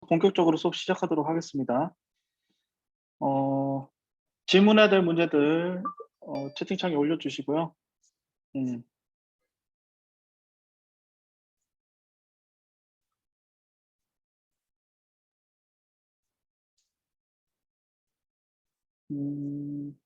본격적으로 수업 시작하도록 하겠습니다. 질문해야 될 문제들 채팅창에 올려주시고요. 음, 음,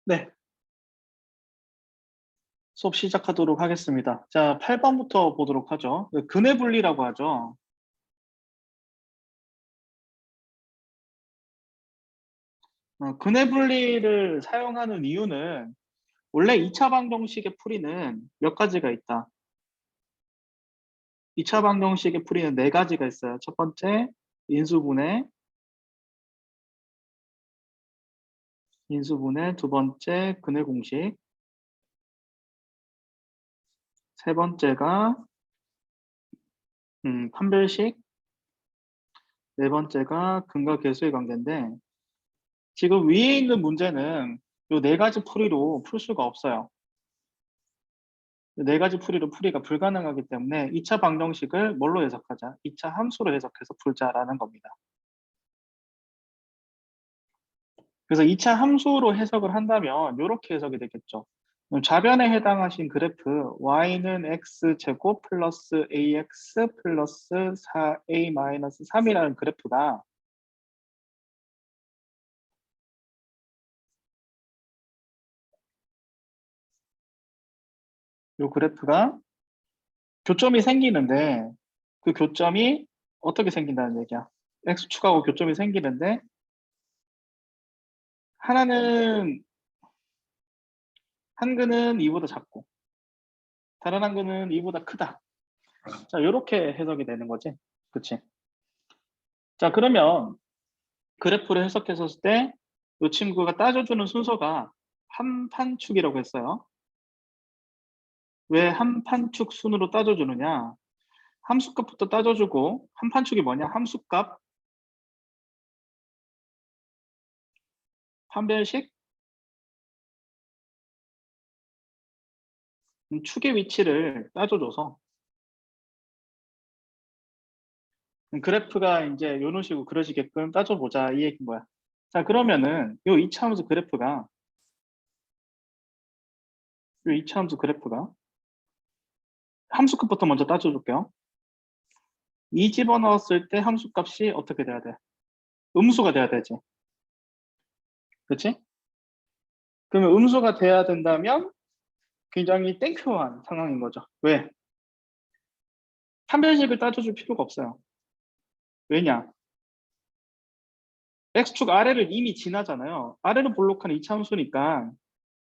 네, 수업 시작하도록 하겠습니다. 자, 8번부터 보도록 하죠. 근해 분리라고 하죠. 근해 분리를 사용하는 이유는 원래 2차 방정식의 풀이는 몇 가지가 있다. 2차 방정식의 풀이는 네 가지가 있어요. 첫 번째, 인수분해, 두 번째, 근해 공식, 세 번째가 판별식, 네 번째가 근과 계수의 관계인데 지금 위에 있는 문제는 이 네 가지 풀이로 풀 수가 없어요. 이 네 가지 풀이로 풀이가 불가능하기 때문에 2차 방정식을 뭘로 해석하자? 2차 함수로 해석해서 풀자라는 겁니다. 그래서 2차 함수로 해석을 한다면 이렇게 해석이 되겠죠. 좌변에 해당하신 그래프 y는 x제곱 플러스 ax 플러스 4a 마이너스 3이라는 그래프가 이 그래프가 교점이 생기는데 그 교점이 어떻게 생긴다는 얘기야? x축하고 교점이 생기는데 하나는 한 근은 2보다 작고 다른 한 근은 2보다 크다. 자, 이렇게 해석이 되는 거지. 그치? 자, 그러면 그래프를 해석했을 때 이 친구가 따져주는 순서가 한판축이라고 했어요. 왜 한판축 순으로 따져주느냐? 함수값부터 따져주고 한판축이 뭐냐? 함수값, 판별식, 축의 위치를 따져줘서 그래프가 이제 이런 식으로 그려지게끔 따져보자 이 얘기인 거야. 자, 그러면은 요 이차함수 그래프가 함수값부터 먼저 따져줄게요. 2 집어넣었을 때 함수값이 어떻게 돼야 돼? 음수가 돼야 되지. 그치? 그러면 음수가 돼야 된다면 굉장히 땡큐한 상황인 거죠. 왜? 판별식을 따져줄 필요가 없어요. 왜냐? x축 아래를 이미 지나잖아요. 아래를 볼록한 이차함수니까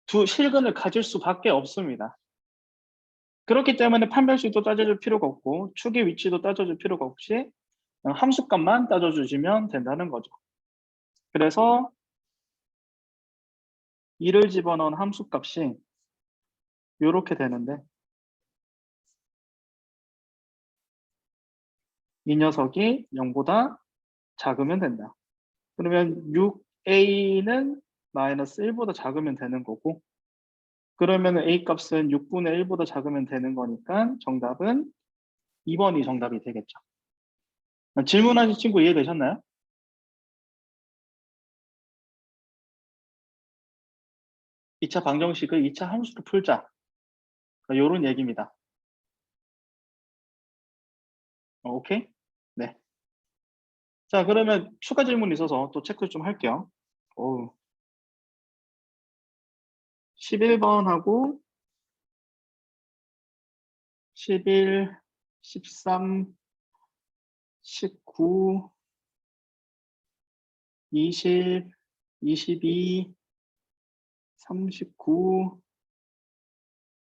두 실근을 가질 수밖에 없습니다. 그렇기 때문에 판별식도 따져줄 필요가 없고 축의 위치도 따져줄 필요가 없이 함수값만 따져주시면 된다는 거죠. 그래서 2를 집어넣은 함수값이 이렇게 되는데 이 녀석이 0보다 작으면 된다. 그러면 6a는 마이너스 1보다 작으면 되는 거고 그러면 a 값은 6분의 1보다 작으면 되는 거니까 정답은 2번이 정답이 되겠죠. 질문하신 친구 이해되셨나요? 2차 방정식을 2차 함수로 풀자. 이런 얘기입니다. 오케이? 네. 자, 그러면 추가 질문 있어서 또 체크 좀 할게요. 11번하고 11, 13, 19, 20, 22, 39,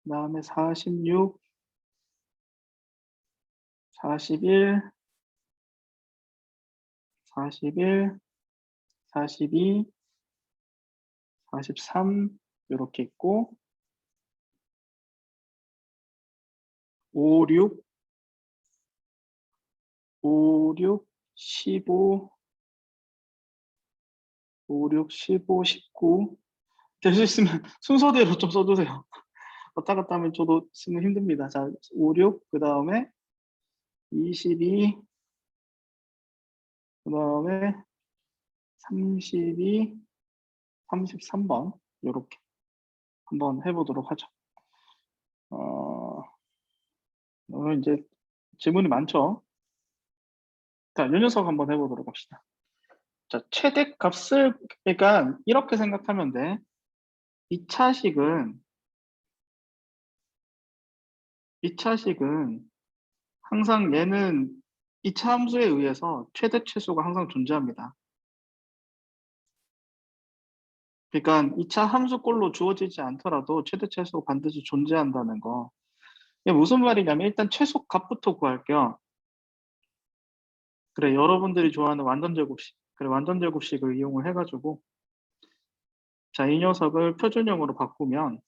그다음에 46, 41, 41, 42, 43 이렇게 있고 5, 6, 5, 6, 15, 5, 6, 15, 19. 될 수 있으면 순서대로 좀 써주세요. 왔다 갔다 하면 저도 쓰면 힘듭니다. 자, 5, 6, 그 다음에 22, 그 다음에 32, 33번 이렇게 한번 해보도록 하죠. 오늘 이제 질문이 많죠. 자, 이 녀석 한번 해보도록 합시다. 자, 최대값을 그러니까 이렇게 생각하면 돼. 2차식은 항상 얘는 2차 함수에 의해서 최대 최소가 항상 존재합니다. 그러니까 2차 함수꼴로 주어지지 않더라도 최대 최소가 반드시 존재한다는 거. 이게 무슨 말이냐면 일단 최소값부터 구할게요. 그래, 여러분들이 좋아하는 완전제곱식. 그래, 완전제곱식을 이용을 해가지고 자, 이 녀석을 표준형으로 바꾸면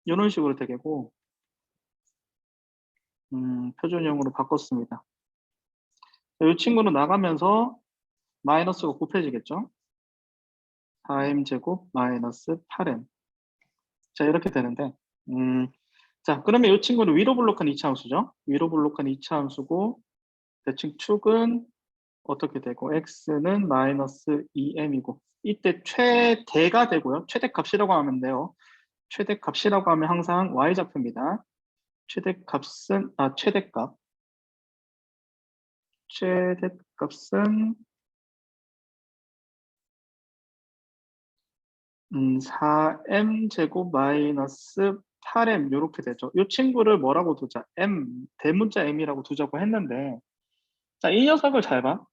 이런 식으로 되겠고 표준형으로 바꿨습니다. 이 친구는 나가면서 마이너스가 곱해지겠죠? 4m제곱 마이너스 8m. 자, 이렇게 되는데 자, 그러면 이 친구는 위로 블록한 2차 함수죠? 위로 블록한 2차 함수고 대칭 축은 어떻게 되고 x는 마이너스 2m이고 이때 최대가 되고요. 최대값이라고 하면 돼요. 최대값이라고 하면 항상 y좌표입니다. 최대값은 최대값은 4m제곱 마이너스 8m 이렇게 되죠. 이 친구를 뭐라고 두자? 대문자 m이라고 두자고 했는데 자, 이 녀석을 잘 봐.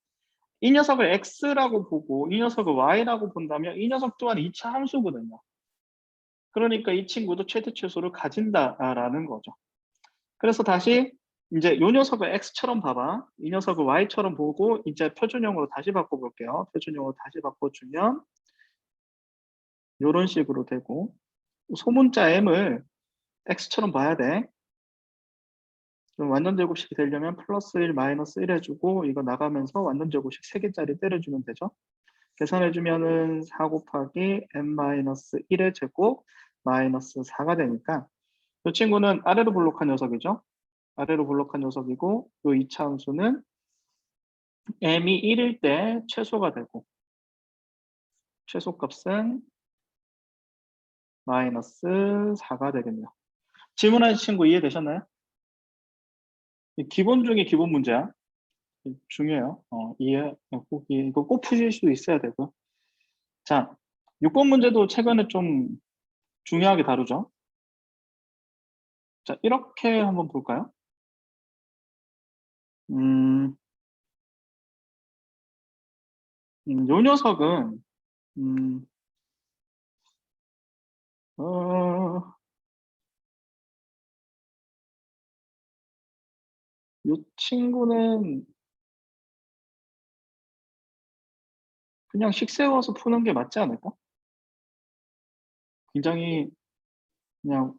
이 녀석을 x라고 보고 이 녀석을 y라고 본다면 이 녀석 또한 2차 함수거든요. 그러니까 이 친구도 최대 최소를 가진다라는 거죠. 그래서 다시 이제 이 녀석을 x처럼 봐봐. 이 녀석을 y처럼 보고 이제 표준형으로 다시 바꿔볼게요. 표준형으로 다시 바꿔주면 이런 식으로 되고 소문자 m을 x처럼 봐야 돼. 그럼 완전 제곱식이 되려면 플러스 1, 마이너스 1 해주고 이거 나가면서 완전 제곱식 3개짜리 때려주면 되죠. 계산해주면은 4 곱하기 n-1의 제곱 마이너스 4가 되니까 이 친구는 아래로 블록한 녀석이죠. 아래로 블록한 녀석이고 이 2차 함수는 m이 1일 때 최소가 되고 최소값은 마이너스 4가 되겠네요. 질문하신 친구 이해되셨나요? 기본 중에 기본 문제야. 중요해요. 이거 꼭 푸실 수 있어야 되고. 자, 6번 문제도 최근에 좀 중요하게 다루죠. 자, 이렇게 한번 볼까요? 요 녀석은, 요 친구는 그냥 식 세워서 푸는 게 맞지 않을까? 굉장히 그냥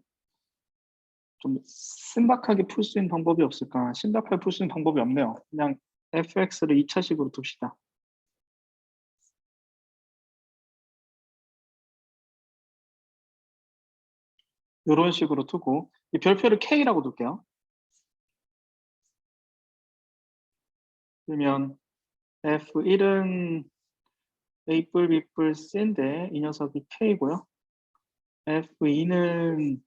좀 신박하게 풀 수 있는 방법이 없을까? 신박하게 풀 수 있는 방법이 없네요. 그냥 fx를 2차식으로 둡시다. 이런 식으로 두고 이 별표를 k라고 둘게요. 그러면 f1은 a뿔, b뿔, c인데 이 녀석이 k고요. f2는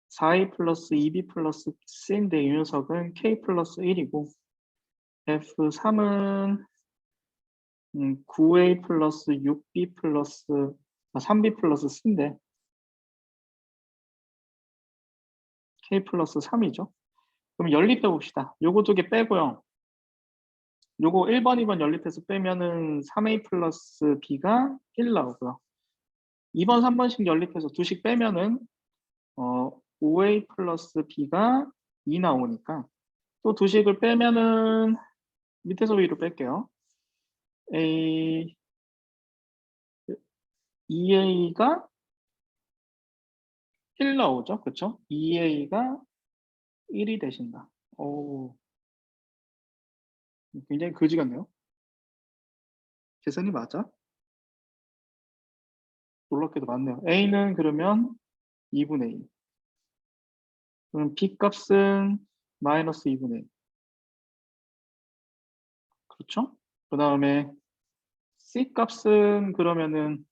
4a 플러스 2b 플러스 c인데 이 녀석은 k 플러스 1이고 f3은 9a 플러스 6b 플러스 3b 플러스 c인데 k 플러스 3이죠. 그럼 연립해 봅시다. 요거 두 개 빼고요. 요거 1번, 2번 연립해서 빼면은 3a 플러스 b가 1 나오고요. 2번, 3번씩 연립해서 두씩 빼면은 5a 플러스 b가 2 나오니까 또 두식을 빼면은 밑에서 위로 뺄게요. a 2a가 1 나오죠. 그쵸? 2a가 1이 되신다. 오, 굉장히 거지 같네요. 계산이 맞아? 놀랍게도 맞네요. a는 그러면 2분의 2. 그럼 b 값은 마이너스 2분의 2. 그렇죠? 그 다음에 c 값은 그러면은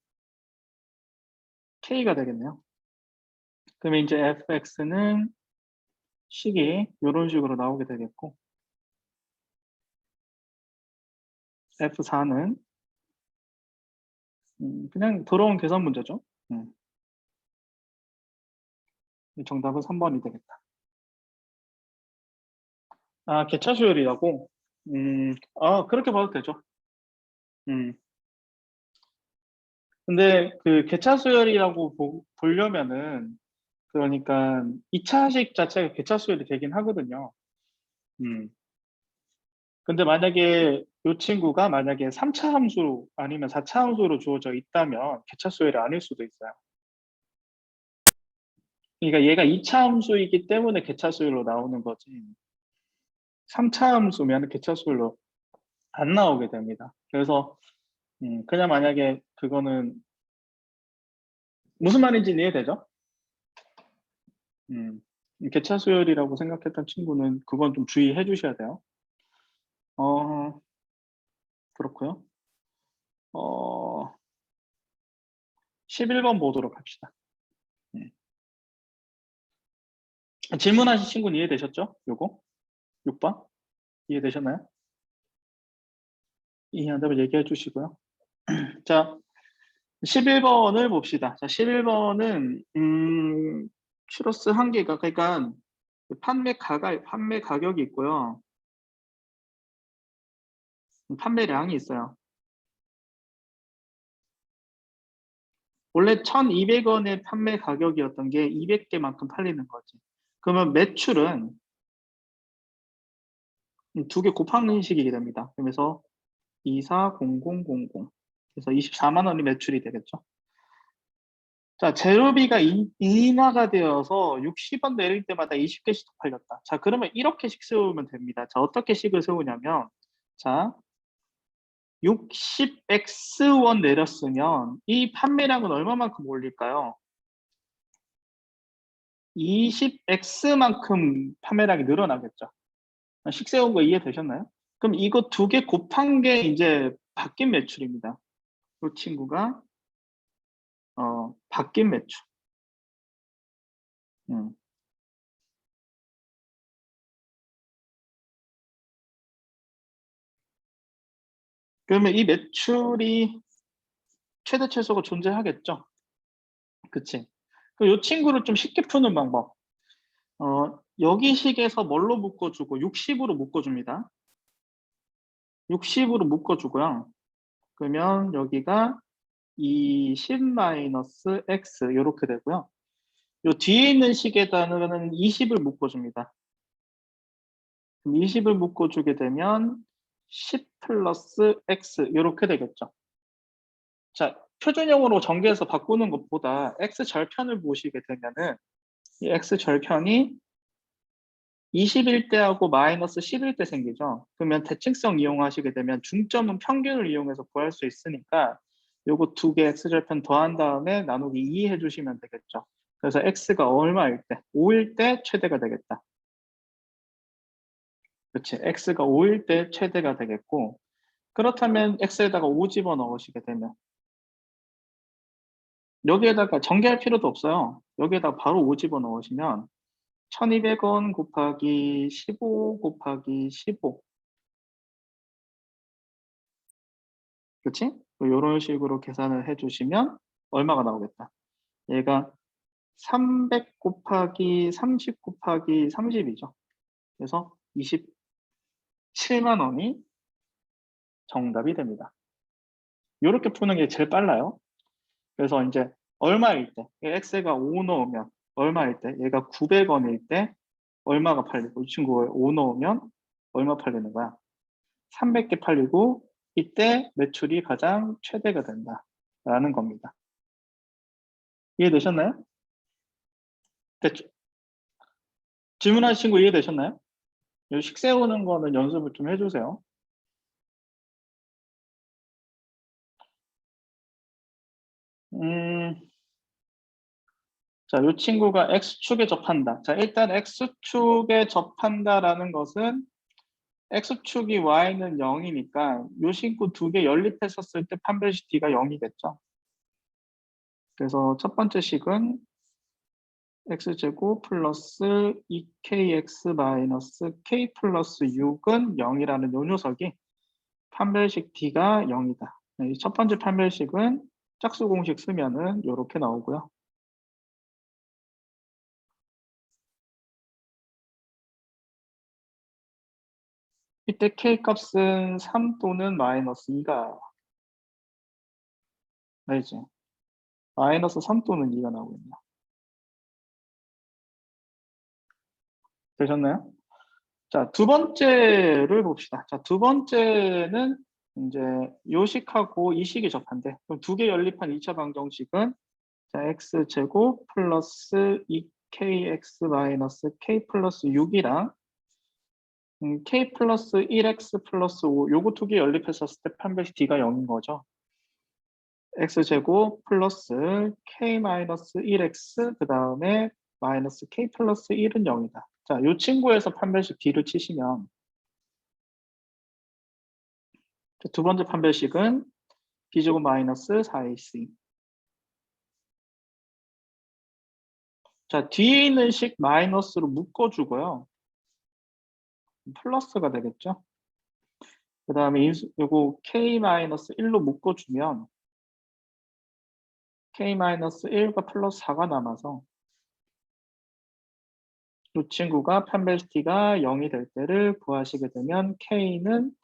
k가 되겠네요. 그러면 이제 fx는 식이 이런 식으로 나오게 되겠고, F4는 그냥 더러운 계산 문제죠. 정답은 3번이 되겠다. 아, 개차 수열이라고? 그렇게 봐도 되죠. 음. 근데 그 개차 수열이라고 보려면은, 그러니까 2차식 자체가 개차 수열이 되긴 하거든요. 음. 근데 만약에 이 친구가 만약에 3차 함수 아니면 4차 함수로 주어져 있다면 개차 수열이 아닐 수도 있어요. 그러니까 얘가 2차 함수이기 때문에 개차 수열로 나오는 거지. 3차 함수면 개차 수열로 안 나오게 됩니다. 그래서 그냥 만약에 그거는 무슨 말인지 이해되죠? 음, 개차 수열이라고 생각했던 친구는 그건 좀 주의해 주셔야 돼요. 어, 그렇고요. 어, 11번 보도록 합시다. 질문하신 친구는 이해되셨죠? 요거? 6번? 이해되셨나요? 이해한다면 얘기해 주시고요. 자, 11번을 봅시다. 자, 11번은 추러스 한 개가 그러니까 판매 가격이 있고요. 판매량이 있어요. 원래 1,200원의 판매 가격이었던 게 200개만큼 팔리는 거지. 그러면 매출은 두 개 곱하는 식이게 됩니다. 그래서 240000 그래서 24만 원이 매출이 되겠죠. 자, 재료비가 인하가 되어서 60원 내릴 때마다 20개씩 더 팔렸다. 자, 그러면 이렇게씩 세우면 됩니다. 자, 어떻게 식을 세우냐면, 자, 60X원 내렸으면 이 판매량은 얼마만큼 올릴까요? 20X만큼 판매량이 늘어나겠죠. 식 세운 거 이해되셨나요? 그럼 이거 두 개 곱한 게 이제 바뀐 매출입니다. 이 친구가 바뀐 매출. 음. 그러면 이 매출이 최대 최소가 존재하겠죠. 그치? 이 친구를 좀 쉽게 푸는 방법. 여기 식에서 뭘로 묶어주고 60으로 묶어줍니다. 60으로 묶어주고요. 그러면 여기가 20-x 이렇게 되고요. 요 뒤에 있는 식에다는 20을 묶어줍니다. 그럼 20을 묶어주게 되면 10 플러스 x 이렇게 되겠죠. 자, 표준형으로 전개해서 바꾸는 것보다 x 절편을 보시게 되면은 이 x 절편이 21대하고 마이너스 11대 생기죠. 그러면 대칭성 이용하시게 되면 중점은 평균을 이용해서 구할 수 있으니까 요거 두 개 x절편 더한 다음에 나누기 2 해주시면 되겠죠. 그래서 x가 얼마일 때? 5일 때 최대가 되겠다. 그렇지. x가 5일 때 최대가 되겠고 그렇다면 x에다가 5 집어넣으시게 되면 여기에다가 전개할 필요도 없어요. 여기에다가 바로 5 집어넣으시면 1200원 곱하기 15 곱하기 15 그렇지? 이런 식으로 계산을 해주시면 얼마가 나오겠다. 얘가 300 곱하기 30 곱하기 30이죠. 그래서 27만 원이 정답이 됩니다. 이렇게 푸는 게 제일 빨라요. 그래서 이제 얼마일 때, x가 5 넣으면 얼마일 때, 얘가 900원일 때 얼마가 팔리고 이 친구가 5 넣으면 얼마 팔리는 거야? 300개 팔리고 이때 매출이 가장 최대가 된다라는 겁니다. 이해되셨나요? 됐죠? 질문하신 친구 이해되셨나요? 이 식 세우는 거는 연습을 좀 해주세요. 자, 이 친구가 X축에 접한다. 자, 일단 X축에 접한다라는 것은 X축이 Y는 0이니까 이 친구 두 개 연립했었을 때 판별식 D가 0이겠죠. 그래서 첫 번째 식은 X제곱 플러스 2KX 마이너스 K 플러스 6은 0이라는 요 녀석이 판별식 D가 0이다. 이 첫 번째 판별식은 짝수 공식 쓰면은 이렇게 나오고요. 이때 K 값은 3 또는 마이너스 2가 알지? 마이너스 3 또는 2가 나오고 있네요. 되셨나요? 자, 두 번째를 봅시다. 자, 두 번째는 이제 요식하고 이식이 접한대. 그럼 두 개 연립한 2차 방정식은 자, x제곱 플러스 2kx 마이너스 k 플러스 6이랑 k 플러스 1x 플러스 5 요거 두 개 연립했었을 때 판별식 d가 0인 거죠. x제곱 플러스 k 마이너스 1x 그 다음에 마이너스 k 플러스 1은 0이다. 자, 이 친구에서 판별식 d를 치시면 두 번째 판별식은 b제곱 마이너스 4ac. 자, 뒤에 있는 식 마이너스로 묶어주고요. 플러스가 되겠죠. 그 다음에 요거 k-1로 묶어주면 k-1과 플러스 4가 남아서 이 친구가 판별식 d가 0이 될 때를 구하시게 되면 k는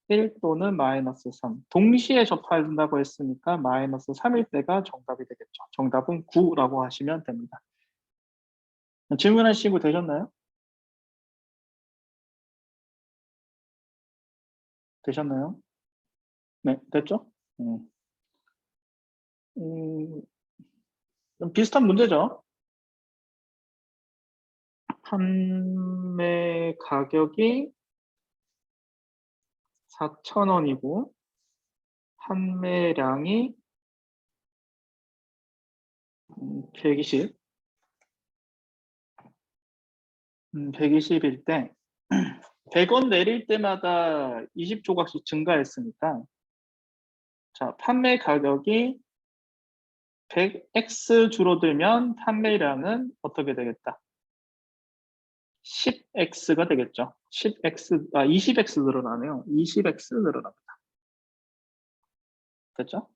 1 또는 마이너스 3. 동시에 접한다고 했으니까 마이너스 3일 때가 정답이 되겠죠. 정답은 9라고 하시면 됩니다. 질문하신 친구 되셨나요? 되셨나요? 네, 됐죠? 좀 비슷한 문제죠. 판매 가격이 4,000원이고 판매량이 120, 120일 때 100원 내릴 때마다 20조각씩 증가했으니까 자, 판매 가격이 100x 줄어들면 판매량은 어떻게 되겠다? 10x가 되겠죠. 20x 늘어나네요. 20x 늘어납니다. 됐죠?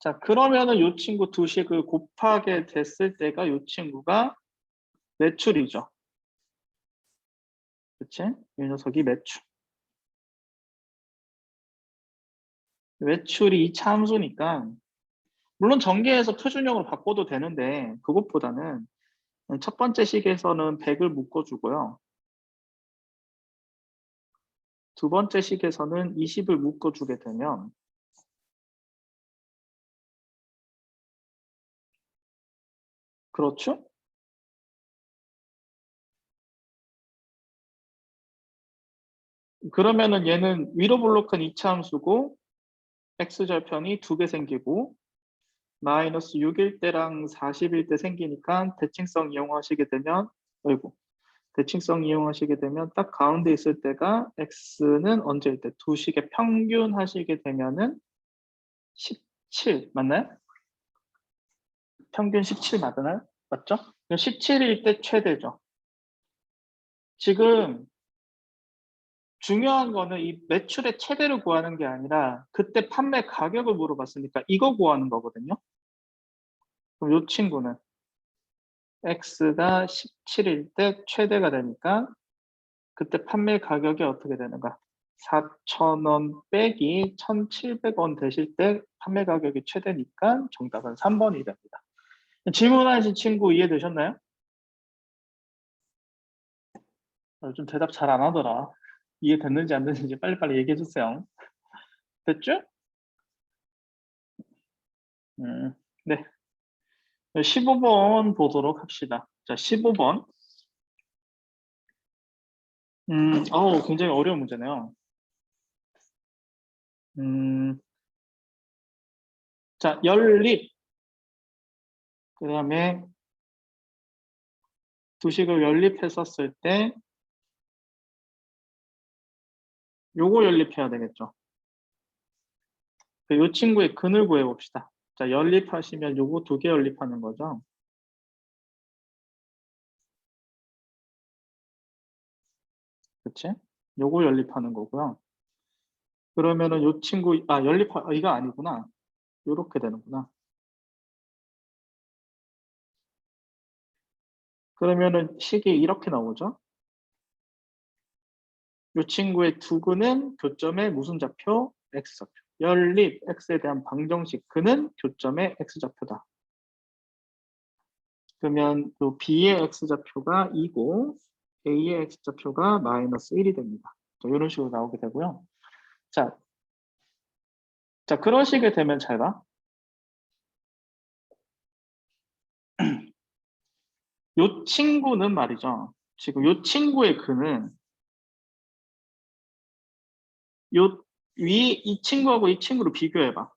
자, 그러면은 이 친구 두 식을 곱하게 됐을 때가 이 친구가 매출이죠. 그치? 이 녀석이 매출. 매출이 이 참수니까 물론 전개해서 표준형으로 바꿔도 되는데 그것보다는 첫 번째 식에서는 100을 묶어주고요. 두 번째 식에서는 20을 묶어주게 되면 그렇죠? 그러면은 얘는 위로 블록은 2차 함수고 x절편이 2개 생기고 마이너스 6일 때랑 40일 때 생기니까 대칭성 이용하시게 되면 어이구 대칭성 이용하시게 되면 딱 가운데 있을 때가 x는 언제일 때 두 식의 평균 하시게 되면은 17 맞나요? 평균 17 맞나요? 맞죠? 17일 때 최대죠. 지금 중요한 거는 이 매출의 최대를 구하는 게 아니라 그때 판매 가격을 물어봤으니까 이거 구하는 거거든요. 그럼 이 친구는 x가 17일 때 최대가 되니까 그때 판매 가격이 어떻게 되는가? 4,000원 빼기 1,700원 되실 때 판매 가격이 최대니까 정답은 3번이 됩니다. 질문하신 친구 이해되셨나요? 좀 대답 잘 안 하더라. 이해됐는지 안 됐는지 빨리빨리 얘기해 주세요. 됐죠? 네. 15번 보도록 합시다. 자, 15번. 굉장히 어려운 문제네요. 자, 연립. 그 다음에 두식을 연립했었을 때 요거 연립해야 되겠죠. 이 친구의 근을 구해봅시다. 자, 연립하시면 요거 두 개 연립하는 거죠. 그치? 요거 연립하는 거고요. 그러면은 요 친구, 이거 아니구나. 요렇게 되는구나. 그러면은 식이 이렇게 나오죠. 요 친구의 두근은 교점의 무슨 좌표? x좌표. 연립 x에 대한 방정식 그는 교점의 x좌표다. 그러면 요 b의 x좌표가 2고 a의 x좌표가 마이너스 1이 됩니다. 자, 이런 식으로 나오게 되고요. 자, 그러시게 되면 잘 봐. 요 친구는 말이죠. 지금 요 친구의 근은 요 위 이 친구하고 이 친구를 비교해봐.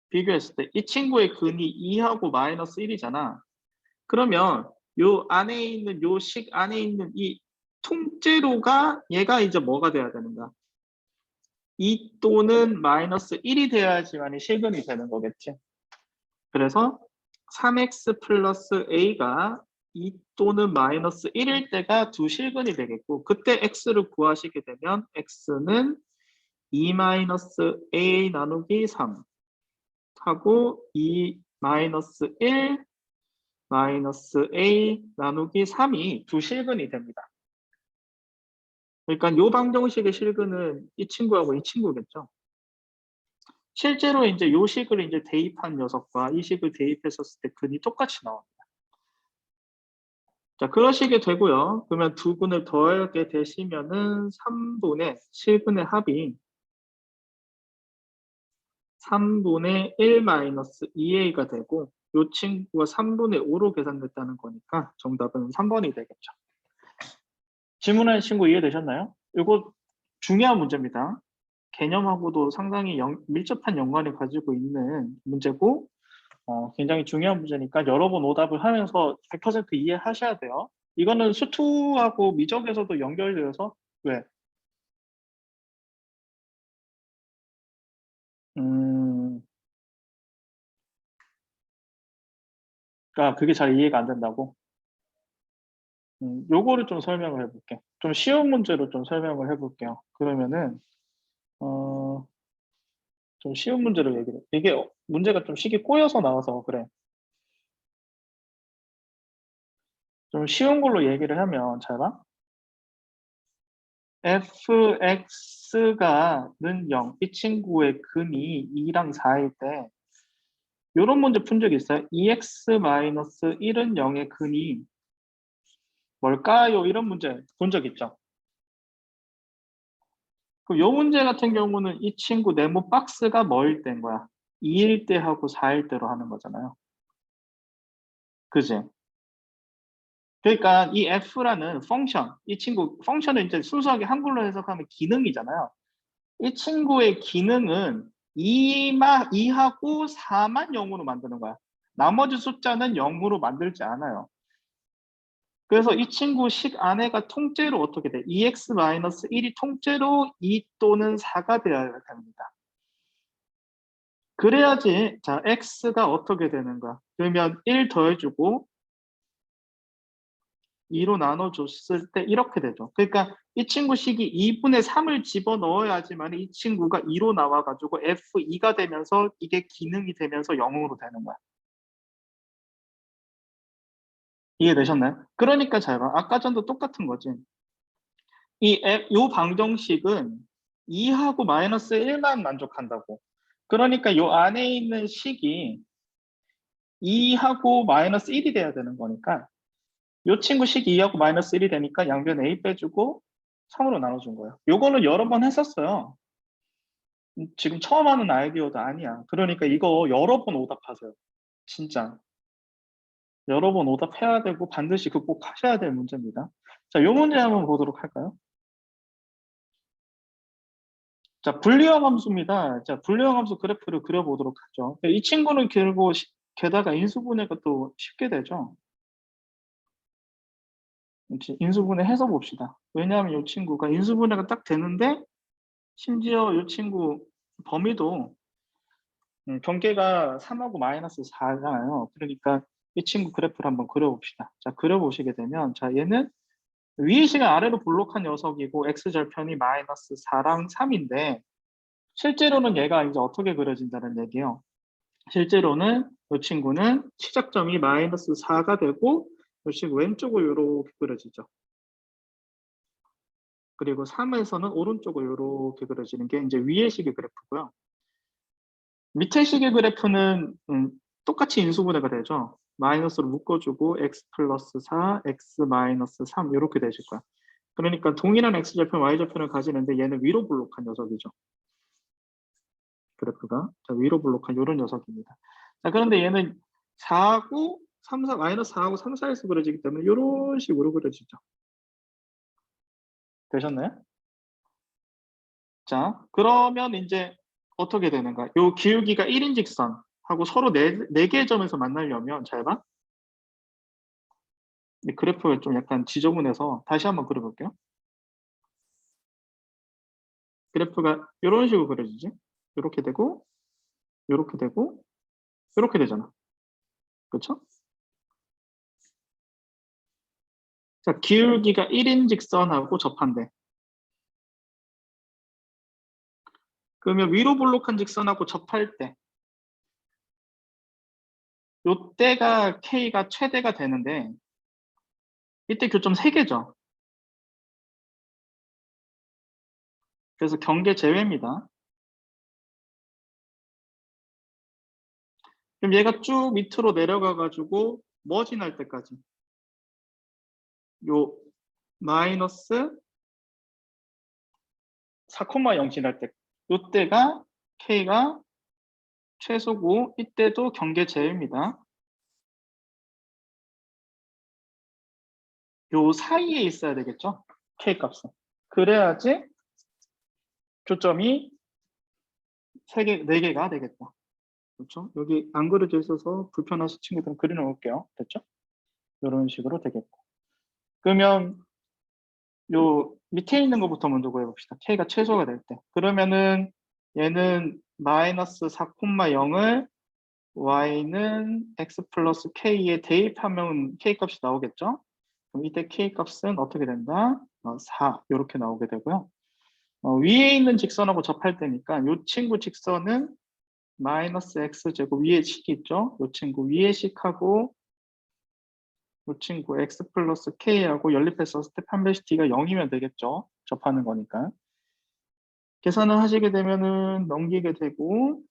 비교했을 때 이 친구의 근이 2하고 마이너스 1이잖아. 그러면 요 안에 있는 요 식 안에 있는 이 통째로가 얘가 이제 뭐가 돼야 되는가? 2 또는 마이너스 1이 돼야지만 실근이 되는 거겠지. 그래서 3x 플러스 a가 2 또는 마이너스 1일 때가 두 실근이 되겠고 그때 x를 구하시게 되면 x는 2 마이너스 a 나누기 3 하고 2 마이너스 1 마이너스 a 나누기 3이 두 실근이 됩니다. 그러니까 요 방정식의 실근은 이 친구하고 이 친구겠죠. 실제로 이제 요 식을 이제 대입한 녀석과 이 식을 대입했었을 때 근이 똑같이 나옵니다. 자, 그러시게 되고요. 그러면 두 근을 더하게 되시면은 3분의 실근의 합이 3분의 1 마이너스 2a가 되고 요 친구가 3분의 5로 계산됐다는 거니까 정답은 3번이 되겠죠. 질문하는 친구 이해되셨나요? 이거 중요한 문제입니다. 개념하고도 상당히 밀접한 연관을 가지고 있는 문제고 굉장히 중요한 문제니까 여러 번 오답을 하면서 100% 이해하셔야 돼요. 이거는 수투하고 미적에서도 연결되어서 왜? 그게 잘 이해가 안 된다고? 요거를 좀 설명을 해볼게. 좀 쉬운 문제로 좀 설명을 해볼게요. 그러면은 어, 좀 쉬운 문제로 얘기를 해. 이게 문제가 좀 식이 꼬여서 나와서 그래. 좀 쉬운 걸로 얘기를 하면 잘 봐. fx가는 0, 이 친구의 근이 2랑 4일 때 이런 문제 푼 적 있어요? 2x-1은 0의 근이 뭘까요? 이런 문제 본 적 있죠? 그럼 이 문제 같은 경우는 이 친구 네모 박스가 뭐일 때인 거야? 2일 때 하고 4일 때로 하는 거잖아요. 그지? 그러니까 이 f라는 펑션, 이 친구 펑션을 이제 순수하게 한글로 해석하면 기능이잖아요. 이 친구의 기능은 2하고 4만 0으로 만드는 거야. 나머지 숫자는 0으로 만들지 않아요. 그래서 이 친구 식 안에가 통째로 어떻게 돼? 2x-1이 통째로 2 또는 4가 되어야 됩니다. 그래야지 자 x가 어떻게 되는가? 그러면 1 더해주고 2로 나눠줬을 때 이렇게 되죠. 그러니까 이 친구 식이 2분의 3을 집어넣어야지만 이 친구가 2로 나와가지고 F2가 되면서 이게 기능이 되면서 0으로 되는 거야. 이해되셨나요? 그러니까 잘 봐. 아까 전도 똑같은 거지. 요 방정식은 2하고 마이너스 1만 만족한다고. 그러니까 요 안에 있는 식이 2하고 마이너스 1이 돼야 되는 거니까 요 친구 식 2하고 마이너스 1이 되니까 양변 a 빼주고 3으로 나눠준 거예요. 요거는 여러 번 했었어요. 지금 처음 하는 아이디어도 아니야. 그러니까 이거 여러 번 오답하세요. 진짜 여러 번 오답해야 되고 반드시 극복하셔야 될 문제입니다. 자, 이 문제 한번 보도록 할까요? 자, 불리형 함수입니다. 자, 불리형 함수 그래프를 그려보도록 하죠. 이 친구는 길고 게다가 인수분해가 또 쉽게 되죠. 인수분해 해서 봅시다. 왜냐하면 이 친구가 인수분해가 딱 되는데 심지어 이 친구 범위도 경계가 3하고 마이너스 4잖아요. 그러니까 이 친구 그래프를 한번 그려봅시다. 자, 그려보시게 되면 자, 얘는 위의 시간 아래로 볼록한 녀석이고 x절편이 마이너스 4랑 3인데 실제로는 얘가 이제 어떻게 그려진다는 얘기예요. 실제로는 이 친구는 시작점이 마이너스 4가 되고 이 친구 왼쪽으로 이렇게 그려지죠. 그리고 3에서는 오른쪽으로 이렇게 그려지는 게 이제 위의 식의 그래프고요. 밑에 식의 그래프는 똑같이 인수분해가 되죠. 마이너스로 묶어주고 x 플러스 4, x 마이너스 3 이렇게 되실 거야. 그러니까 동일한 x절편, y절편을 가지는데 얘는 위로 볼록한 녀석이죠. 그래프가 자, 위로 볼록한 이런 녀석입니다. 자, 그런데 얘는 4하고 3, 4, 마이너스 4하고 3, 4에서 그려지기 때문에 이런 식으로 그려지죠. 되셨나요? 자, 그러면 이제 어떻게 되는가? 요 기울기가 1인 직선하고 서로 네 개의 점에서 만나려면 잘 봐. 이 그래프가 좀 약간 지저분해서 다시 한번 그려볼게요. 그래프가 이런 식으로 그려지지. 이렇게 되고, 이렇게 되고, 이렇게 되잖아. 그렇죠? 자, 기울기가 1인 직선하고 접한대. 그러면 위로 볼록한 직선하고 접할 때 요때가 K가 최대가 되는데 이때 교점 3개죠. 그래서 경계 제외입니다. 그럼 얘가 쭉 밑으로 내려가가지고 뭐 지날 때까지 요 마이너스 4,0 지날 때 요때가 K가 최소고 이때도 경계 제외입니다. 요 사이에 있어야 되겠죠? K 값은. 그래야지 교점이 3개, 4개가 되겠다. 그렇죠? 여기 안 그려져 있어서 불편하신 친구들은 그려놓을게요. 됐죠? 이런 식으로 되겠고. 그러면 요 밑에 있는 것부터 먼저 구해봅시다. K가 최소가 될 때. 그러면은 얘는 마이너스 4,0을 y는 x 플러스 k에 대입하면 k 값이 나오겠죠? 그럼 이때 k 값은 어떻게 된다? 4 이렇게 나오게 되고요. 위에 있는 직선하고 접할 때니까 이 친구 직선은 마이너스 x제곱 위에 식이 있죠? 이 친구 위에 식하고 이 친구 x 플러스 k하고 연립해서 스텝 한 배씩 t가 0이면 되겠죠? 접하는 거니까. 계산을 하시게 되면은 넘기게 되고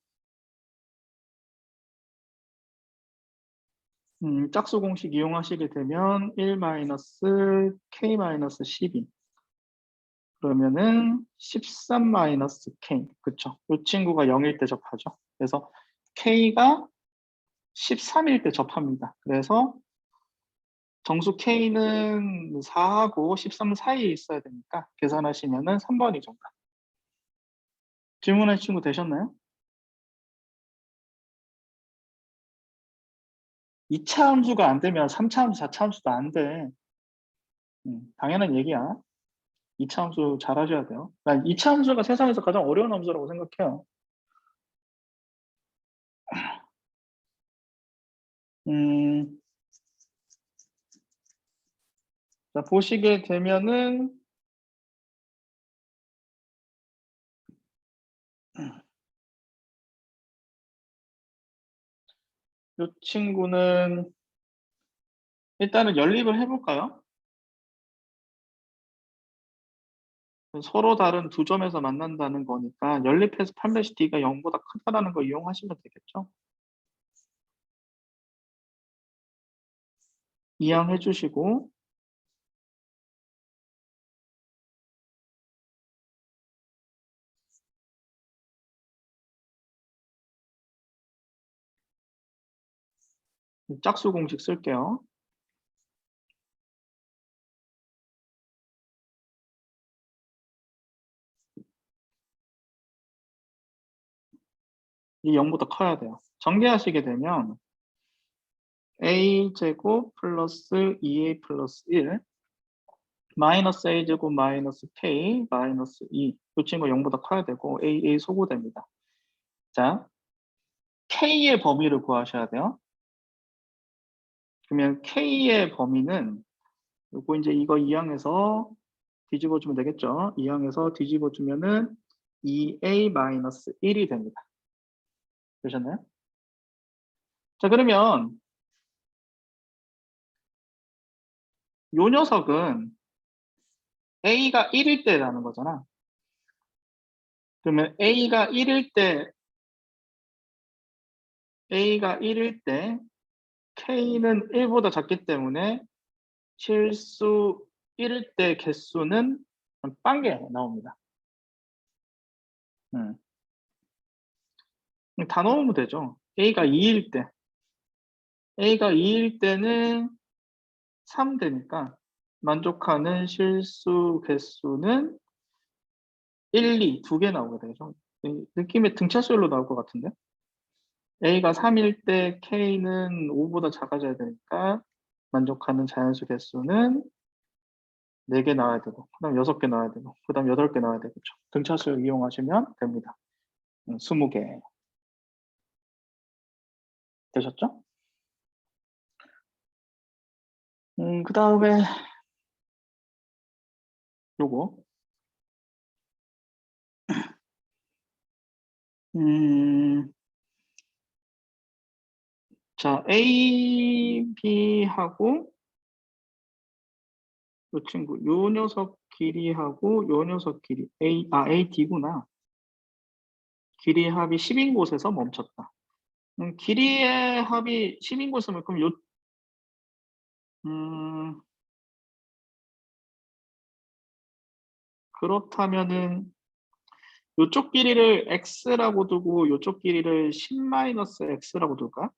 짝수 공식 이용하시게 되면 1-k-12 그러면은 13-k 그쵸? 이 친구가 0일 때 접하죠. 그래서 k가 13일 때 접합니다. 그래서 정수 k는 4하고 13 사이에 있어야 되니까 계산하시면은 3번이 정답. 질문할 친구 되셨나요? 2차 함수가 안 되면 3차 함수, 4차 함수도 안 돼. 당연한 얘기야. 2차 함수 잘 하셔야 돼요. 난 2차 함수가 세상에서 가장 어려운 함수라고 생각해요. 음, 자, 보시게 되면은 이 친구는 일단은 연립을 해볼까요? 서로 다른 두 점에서 만난다는 거니까 연립해서 판매시 D가 0보다 크다라는 거 이용하시면 되겠죠? 이항해 주시고 짝수 공식 쓸게요. 이 0보다 커야 돼요. 전개하시게 되면 a제곱 플러스 2a 플러스 1 마이너스 a제곱 마이너스 k 마이너스 2. 이 친구 0보다 커야 되고 a 소구됩니다. 자, k의 범위를 구하셔야 돼요. 그러면 k의 범위는 요거 이제 이거 2항에서 뒤집어 주면 되겠죠. 2항에서 뒤집어 주면은 2a-1이 됩니다. 되셨나요? 자, 그러면 요 녀석은 a가 1일 때라는 거잖아. 그러면 a가 1일 때 k는 1보다 작기 때문에 실수 1일 때 개수는 빵개 나옵니다. 다 넣으면 되죠. a가 2일 때는 3 되니까 만족하는 실수 개수는 1, 2, 두 개 나오게 되죠. 느낌의 등차수열로 나올 것 같은데. a가 3일 때 k는 5보다 작아져야 되니까 만족하는 자연수 개수는 4개 나와야 되고, 그 다음 6개 나와야 되고, 그 다음 8개 나와야 되겠죠. 등차수열 이용하시면 됩니다. 20개. 되셨죠? 그 다음에 요거. 자, A, B하고 요 친구, 요 녀석 길이하고 요 녀석 길이, A, D구나. 길이 합이 10인 곳에서 멈췄다. 길이의 합이 10인 곳이면 그럼 그렇다면은 요쪽 길이를 x라고 두고 요쪽 길이를 10-x라고 둘까?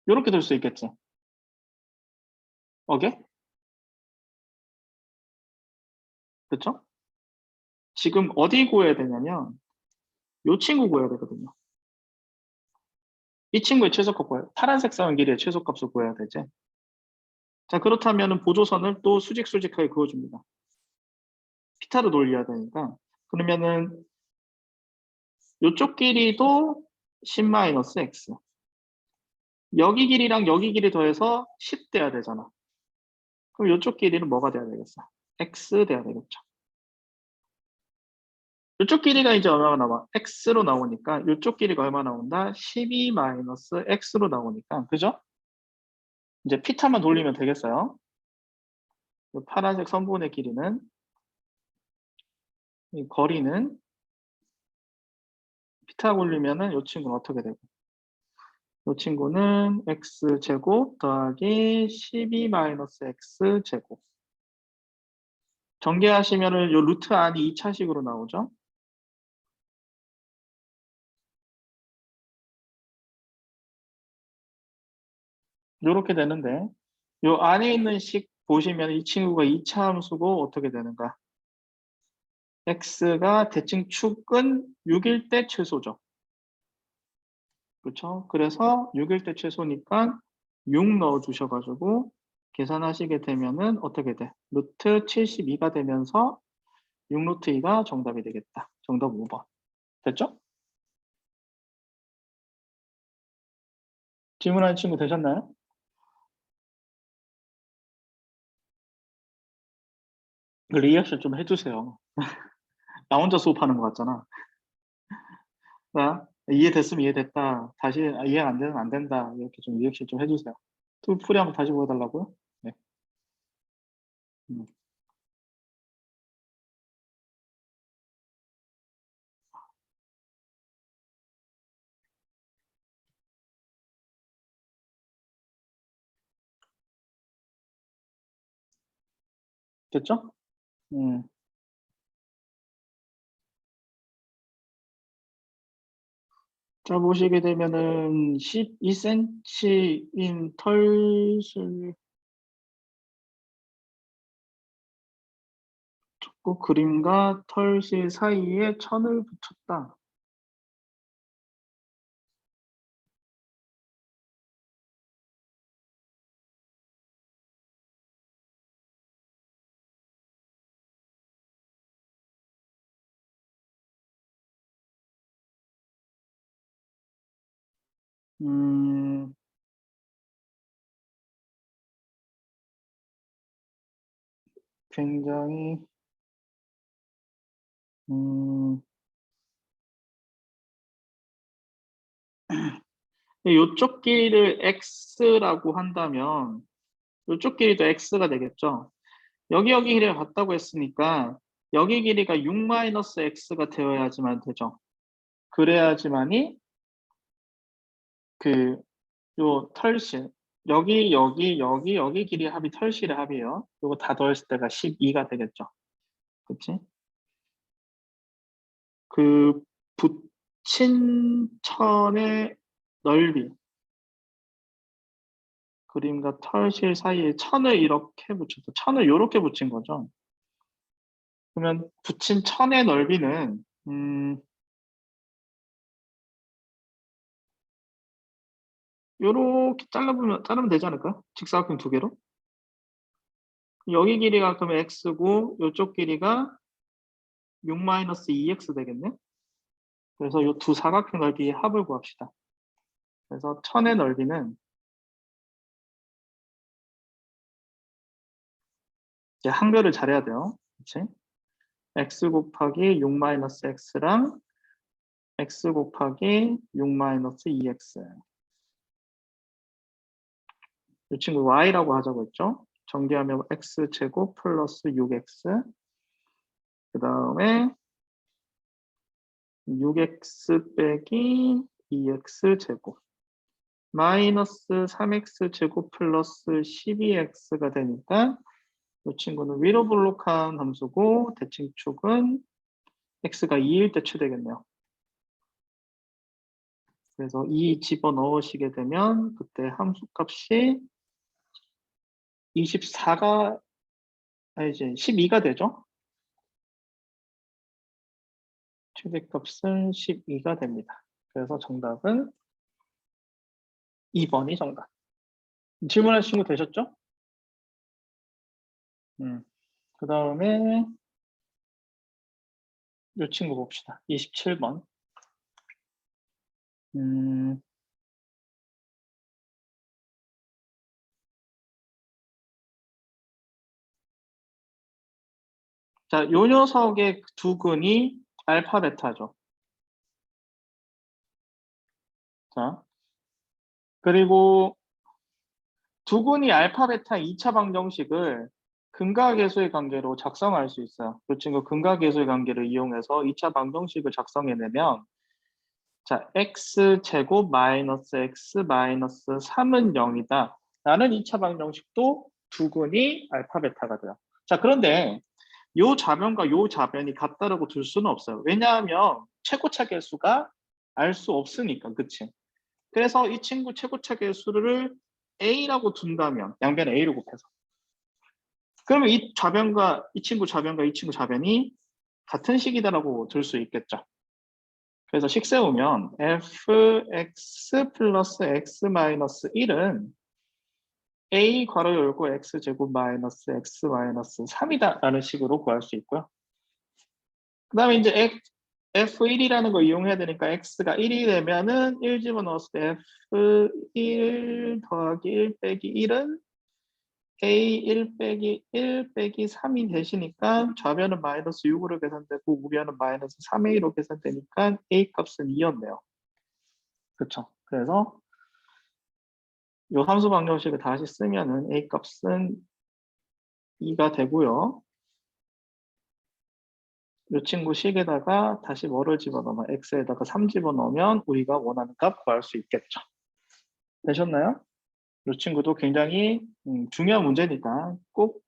이렇게 될 수 있겠지. 오케이? 그쵸? 지금 어디 구해야 되냐면 요 친구 구해야 되거든요. 이 친구의 최소값 구해요. 파란색 선 길이의 최소값을 구해야 되지. 자, 그렇다면 보조선을 또 수직하게 그어줍니다. 피타로 돌려야 되니까. 그러면은 요쪽 길이도 10-x. 여기 길이랑 여기 길이 더해서 10 돼야 되잖아. 그럼 요쪽 길이는 뭐가 돼야 되겠어? x 돼야 되겠죠. 이쪽 길이가 이제 얼마가 나와? x로 나오니까 이쪽 길이가 얼마 나온다? 12-x로 나오니까, 그죠? 이제 피타만 돌리면 되겠어요. 이 파란색 선분의 길이는, 이 거리는 피타 돌리면은 이 친구는 어떻게 되고? 이 친구는 x제곱 더하기 12-x제곱. 전개하시면은 요 루트 안이 2차식으로 나오죠. 요렇게 되는데 요 안에 있는 식 보시면 이 친구가 2차 함수고 어떻게 되는가? x가 대칭 축은 6일 때 최소죠. 그렇죠? 그래서 6일 때 최소니까 6 넣어 주셔가지고 계산하시게 되면은 어떻게 돼? 루트 72가 되면서 6 루트 2가 정답이 되겠다. 정답 5번. 됐죠? 질문하는 친구 되셨나요? 그 리액션 좀 해주세요. 나 혼자 수업하는 것 같잖아. 자, 이해됐으면 이해됐다. 다시 이해가 안 되면 안 된다. 이렇게 좀 리액션 좀 해주세요. 툴풀이 한번 다시 보여달라고요? 네. 음. 됐죠? 음. 자, 보시게 되면은 12cm인 털실 그 그림과 털실 사이에 천을 붙였다. 음, 굉장히 음, 이쪽 길이를 x라고 한다면 이쪽 길이도 x가 되겠죠. 여기 길이가 같다고 했으니까 여기 길이가 6-x가 되어야지만 되죠. 그래야지만이 그 요 털실 여기 길이 합이 털실의 합이에요. 요거 다 더했을 때가 12가 되겠죠. 그치? 그 붙인 천의 넓이 그림과 털실 사이에 천을 이렇게 붙였다. 천을 이렇게 붙인 거죠. 그러면 붙인 천의 넓이는 요렇게 자르면 되지 않을까? 직사각형 두 개로. 여기 길이가 그러면 x고 이쪽 길이가 6-2x 되겠네. 그래서 이 두 사각형 넓이의 합을 구합시다. 그래서 천의 넓이는 이제 한별을 잘해야 돼요. 그치? x 곱하기 6-x랑 x 곱하기 6-2x. 이 친구 y라고 하자고 했죠? 정리하면 x제곱 플러스 6x. 그 다음에 6x 빼기 2x제곱. 마이너스 3x 제곱 플러스 12x가 되니까 이 친구는 위로 볼록한 함수고 대칭축은 x가 2일 때 최대겠네요. 그래서 2 집어넣으시게 되면 그때 함수값이 24가 이제 12가 되죠. 최대값은 12가 됩니다. 그래서 정답은 2번이 정답. 질문하신 거 되셨죠? 그 다음에 이 친구 봅시다. 27번. 음, 자, 요 녀석의 두 근이 알파 베타죠. 자, 그리고 두 근이 알파 베타 2차 방정식을 근각계수의 관계로 작성할 수 있어요. 이 친구 근각계수의 관계를 이용해서 2차 방정식을 작성해내면 자, x제곱 마이너스 x 마이너스 3은 0이다. 라는 2차 방정식도 두 근이 알파 베타가 돼요. 자, 그런데 요 좌변과 요 좌변이 같다라고 둘 수는 없어요. 왜냐하면 최고차 계수가 알 수 없으니까, 그치? 그래서 이 친구 최고차 계수를 a라고 둔다면 양변 a로 곱해서 그러면 이 좌변과 이 친구 좌변과 이 친구 좌변이 같은 식이다라고 둘 수 있겠죠. 그래서 식 세우면 fx 플러스 x 마이너스 1은 a 괄호 열고 x제곱 마이너스 x 마이너스 3이다 라는 식으로 구할 수 있고요. 그 다음에 이제 f1이라는 거 이용해야 되니까 x가 1이 되면은 1 집어넣었을 때 f1 더하기 1 빼기 1은 a1 빼기 1 빼기 3이 되시니까 좌변은 마이너스 6으로 계산되고 우변은 마이너스 3a로 계산되니까 a 값은 2였네요. 그렇죠. 그래서 요 함수 방정식을 다시 쓰면은 a 값은 2가 되고요. 이 친구 식에다가 다시 뭐를 집어넣으면 x에다가 3 집어넣으면 우리가 원하는 값 구할 수 있겠죠. 되셨나요? 이 친구도 굉장히 중요한 문제니까 꼭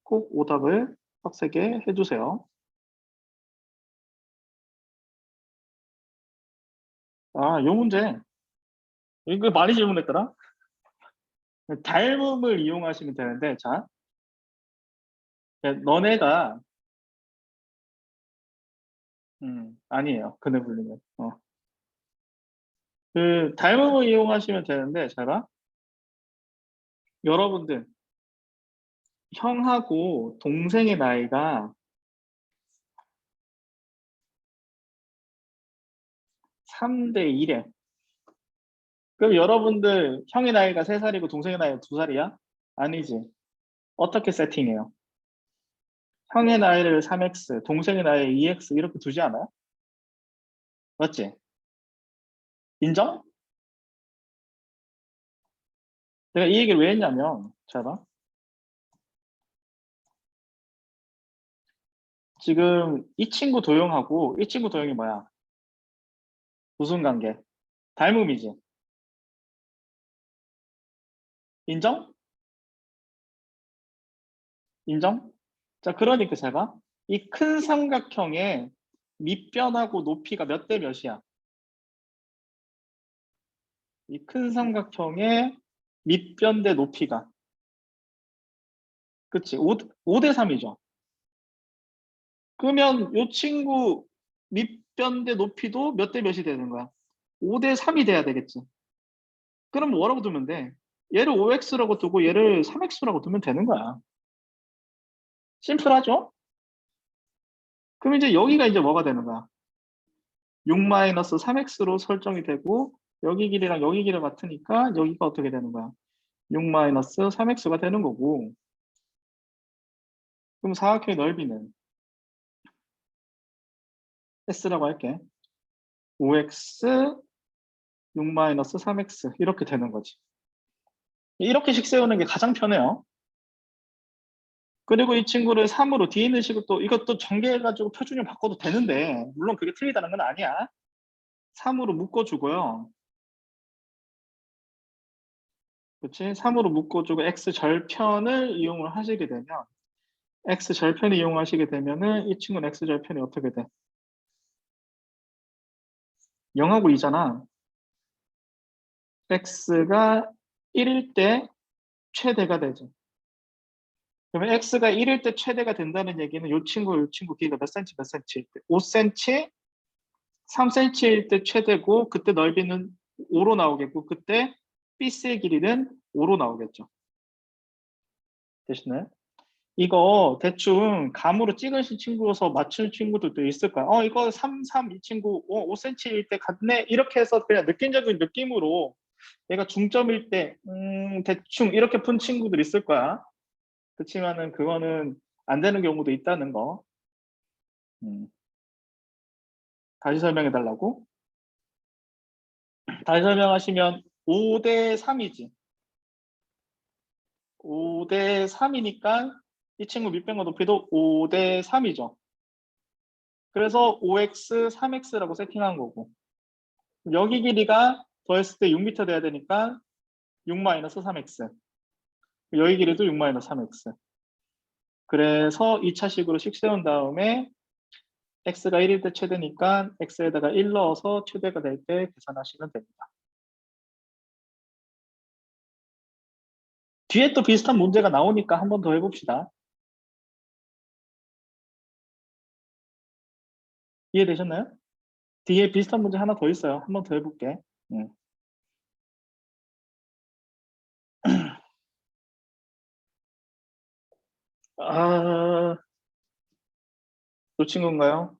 오답을 빡세게 해주세요. 요 문제. 이거 많이 질문했더라. 닮음을 이용하시면 되는데, 자, 너네가, 아니에요. 근을 불리면. 그 닮음을 이용하시면 되는데, 제가 여러분들 형하고 동생의 나이가 3대 1에. 그럼 여러분들 형의 나이가 3살이고 동생의 나이가 2살이야? 아니지. 어떻게 세팅해요? 형의 나이를 3x, 동생의 나이 2x 이렇게 두지 않아요? 맞지? 인정? 내가 이 얘기를 왜 했냐면, 잘 봐. 지금 이 친구 도영하고 이 친구 도영이 뭐야? 무슨 관계? 닮음이지. 인정? 인정? 자, 그러니까 제가 이 큰 삼각형의 밑변하고 높이가 몇 대 몇이야? 이 큰 삼각형의 밑변 대 높이가. 그치? 5대 3이죠. 그러면 이 친구 밑변 대 높이도 몇 대 몇이 되는 거야? 5대 3이 돼야 되겠지. 그럼 뭐라고 두면 돼? 얘를 5x라고 두고 얘를 3x라고 두면 되는 거야. 심플하죠? 그럼 이제 여기가 이제 뭐가 되는 거야? 6-3x로 설정이 되고 여기 길이랑 여기 길이 같으니까 여기가 어떻게 되는 거야? 6-3x가 되는 거고 그럼 사각형의 넓이는 s라고 할게. 5x 6-3x 이렇게 되는 거지. 이렇게씩 세우는 게 가장 편해요. 그리고 이 친구를 3으로 뒤에 있는 식으로 또 이것도 전개해가지고 표준형 바꿔도 되는데 물론 그게 틀리다는 건 아니야. 3으로 묶어주고요. 그치? 3으로 묶어주고 x 절편을 이용을 하시게 되면 x 절편을 이용하시게 되면은 이 친구는 x 절편이 어떻게 돼? 0하고 2잖아. x가 1일 때 최대가 되죠. 그러면 x가 1일 때 최대가 된다는 얘기는 이 친구 길이가 몇 cm 몇 cm일 때? 5cm, 3cm일 때 최대고 그때 넓이는 5로 나오겠고 그때 피스의 길이는 5로 나오겠죠. 되시나요? 이거 대충 감으로 찍으신 친구여서 맞춘 친구들도 있을 거야. 이거 3, 3, 이 친구 5cm일 때 같네. 이렇게 해서 그냥 느낌적인 느낌으로 얘가 중점일 때 대충 이렇게 푼 친구들 있을 거야. 그렇지만은 그거는 안 되는 경우도 있다는 거. 다시 설명해 달라고? 다시 설명하시면 5대 3이지. 5대 3이니까 이 친구 밑변과 높이도 5대 3이죠. 그래서 5x, 3x라고 세팅한 거고 여기 길이가 더했을 때 6m 돼야 되니까 6-3x 여기 길이도 6-3x 그래서 2차식으로 식 세운 다음에 x가 1일 때 최대니까 x에다가 1 넣어서 최대가 될 때 계산하시면 됩니다. 뒤에 또 비슷한 문제가 나오니까 한 번 더 해봅시다. 이해되셨나요? 뒤에 비슷한 문제 하나 더 있어요. 한 번 더 해볼게. 아, 놓친 건가요?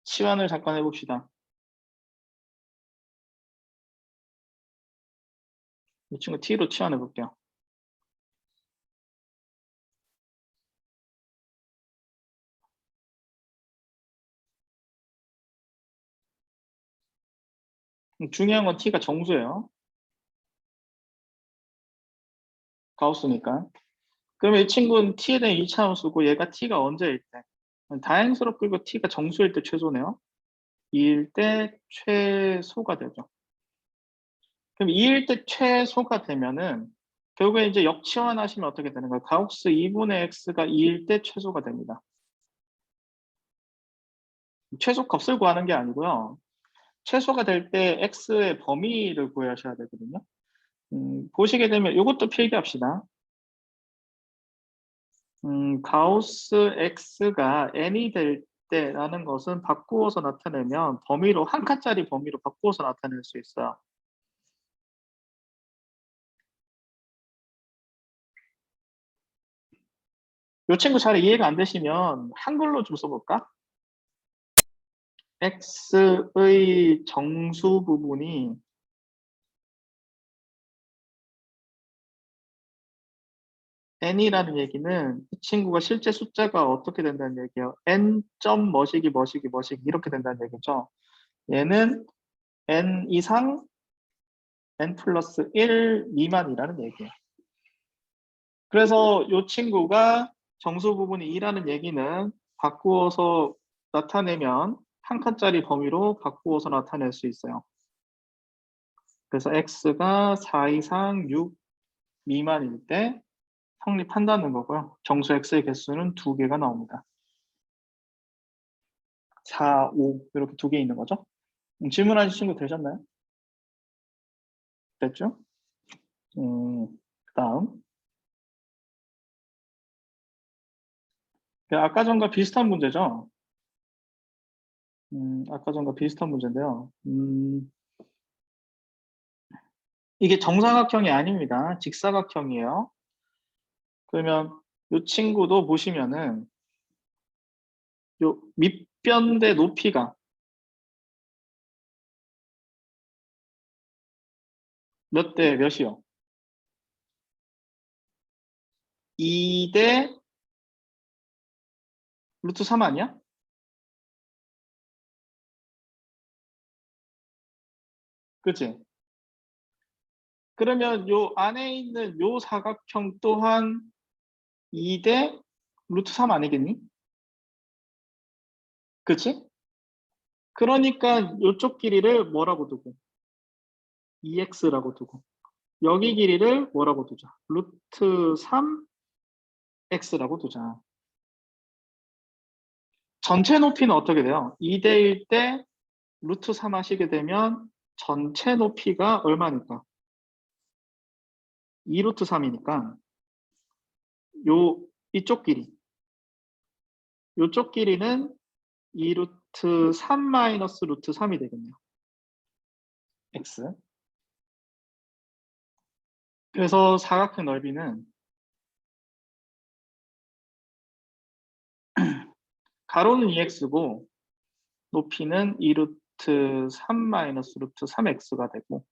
치환을 잠깐 해봅시다. 이 친구 t로 치환해 볼게요. 중요한 건 t가 정수예요. 가우스니까. 그러면 이 친구는 t에 대한 2차함수고 얘가 t가 언제일 때? 다행스럽고 이거 t가 정수일 때 최소네요. 2일 때 최소가 되죠. 그럼 2일 때 최소가 되면은 결국에 이제 역치환하시면 어떻게 되는 거예요? 가우스 2분의 x가 2일 때 최소가 됩니다. 최소 값을 구하는 게 아니고요. 최소가 될 때 x의 범위를 구하셔야 되거든요. 보시게 되면 이것도 필기합시다. 가우스 x가 n이 될 때라는 것은 바꾸어서 나타내면 범위로 한 칸짜리 범위로 바꾸어서 나타낼 수 있어요. 이 친구 잘 이해가 안 되시면 한글로 좀 써볼까? x의 정수 부분이 n이라는 얘기는 이 친구가 실제 숫자가 어떻게 된다는 얘기예요. n 점 뭐시기 뭐시기 뭐시기 이렇게 된다는 얘기죠. 얘는 n 이상 n 플러스 1 미만이라는 얘기예요. 그래서 이 친구가 정수 부분이 2라는 얘기는 바꾸어서 나타내면 한 칸짜리 범위로 바꾸어서 나타낼 수 있어요. 그래서 x가 4 이상 6 미만일 때 성립한다는 거고요. 정수 x의 개수는 2개가 나옵니다. 4, 5 이렇게 2개 있는 거죠. 질문하신 친구 되셨나요? 됐죠? 그다음 아까 전과 비슷한 문제죠. 아까 전과 비슷한 문제인데요. 이게 정사각형이 아닙니다. 직사각형이에요. 그러면 이 친구도 보시면은 요 밑변대 높이가 몇 대 몇이요? 2 대 루트 3 아니야? 그치? 그러면 요 안에 있는 요 사각형 또한 2 대 루트 3 아니겠니? 그치? 그러니까 요쪽 길이를 뭐라고 두고? 2x라고 두고. 여기 길이를 뭐라고 두자? 루트 3x라고 두자. 전체 높이는 어떻게 돼요? 2 대 1 대 루트 3 하시게 되면 전체 높이가 얼마니까? 2 루트 3이니까 요 이쪽 길이 요쪽 길이는 2 루트 3 마이너스 루트 3이 되겠네요. x. 그래서 사각형 넓이는 가로는 2x고 높이는 2 루트 3 마이너스 루트 3x가 되고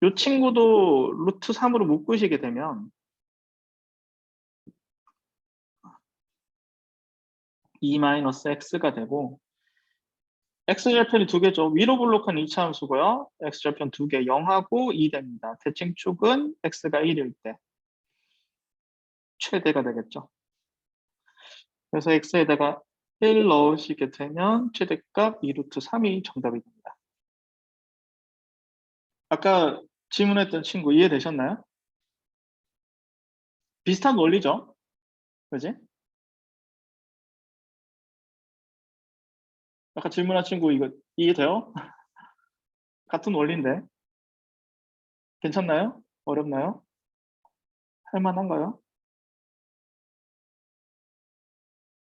이 친구도 루트 3으로 묶으시게 되면 2 마이너스 x가 되고 x절편이 두 개죠. 위로 블록한 이차함수고요. x절편 두 개 0하고 2 됩니다. 대칭축은 x가 1일 때 최대가 되겠죠. 그래서 x에다가 1 넣으시게 되면 최대값 2 루트 3이 정답이 됩니다. 아까 질문했던 친구 이해되셨나요? 비슷한 원리죠? 그지? 아까 질문한 친구 이거 이해돼요? 같은 원리인데. 괜찮나요? 어렵나요? 할만한가요?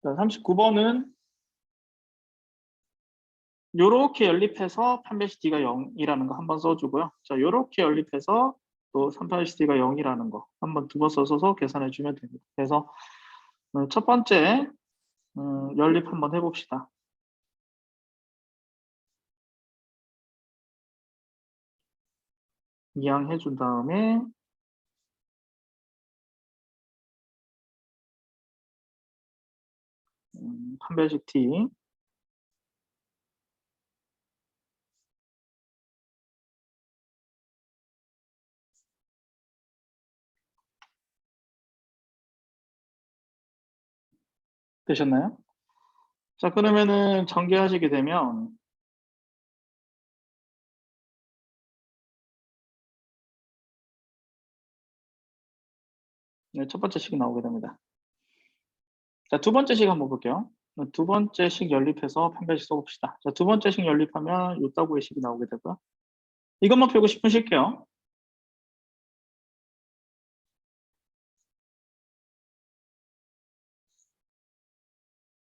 39번은 요렇게 연립해서 3-D가 0이라는 거 한번 써주고요. 자, 요렇게 연립해서 또 3-D가 0이라는 거 한번 두 번 써서 계산해 주면 됩니다. 그래서 첫 번째 연립 한번 해봅시다. 이항해 준 다음에 3-D 되셨나요? 자, 그러면은 전개하시게 되면 첫 번째 식이 나오게 됩니다. 자, 두 번째 식 한번 볼게요. 두 번째 식 연립해서 판별식 써봅시다. 자, 두 번째 식 연립하면 요따구의 식이 나오게 되고요. 이것만 풀고 10분 쉴게요.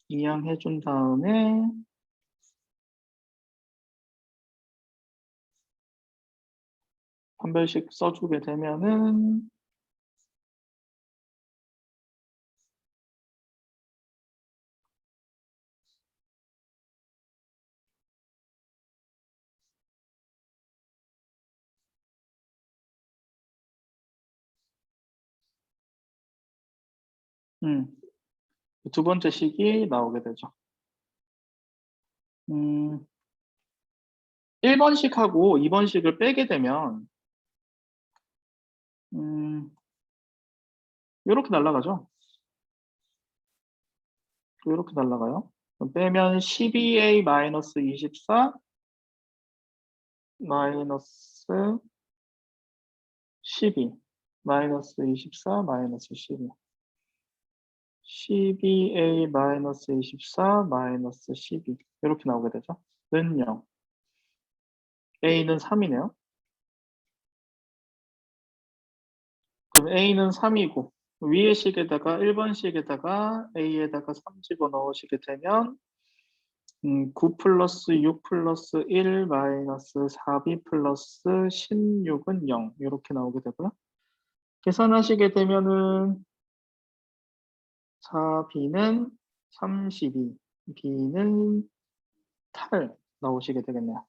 이항해준 다음에 판별식 써주게 되면은 두 번째 식이 나오게 되죠. 1번식하고 2번식을 빼게 되면 이렇게 날아가죠. 이렇게 날아가요. 그럼 빼면 12a-24 마이너스 12 마이너스 24 마이너스 12 12a-24 마이너스 12 이렇게 나오게 되죠. 는 0 a는 3이네요. 그럼 a는 3이고 위의 식에다가 1번식에다가 a에다가 3 집어넣으시게 되면 9 플러스 6 플러스 1 마이너스 4b 플러스 16은 0 이렇게 나오게 되고요. 계산하시게 되면은 4b는 32, b는 8 나오시게 되겠네요.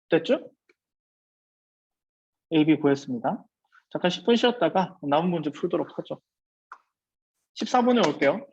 됐죠? a, b 구했습니다. 잠깐 10분 쉬었다가 남은 문제 풀도록 하죠. 14분에 올게요.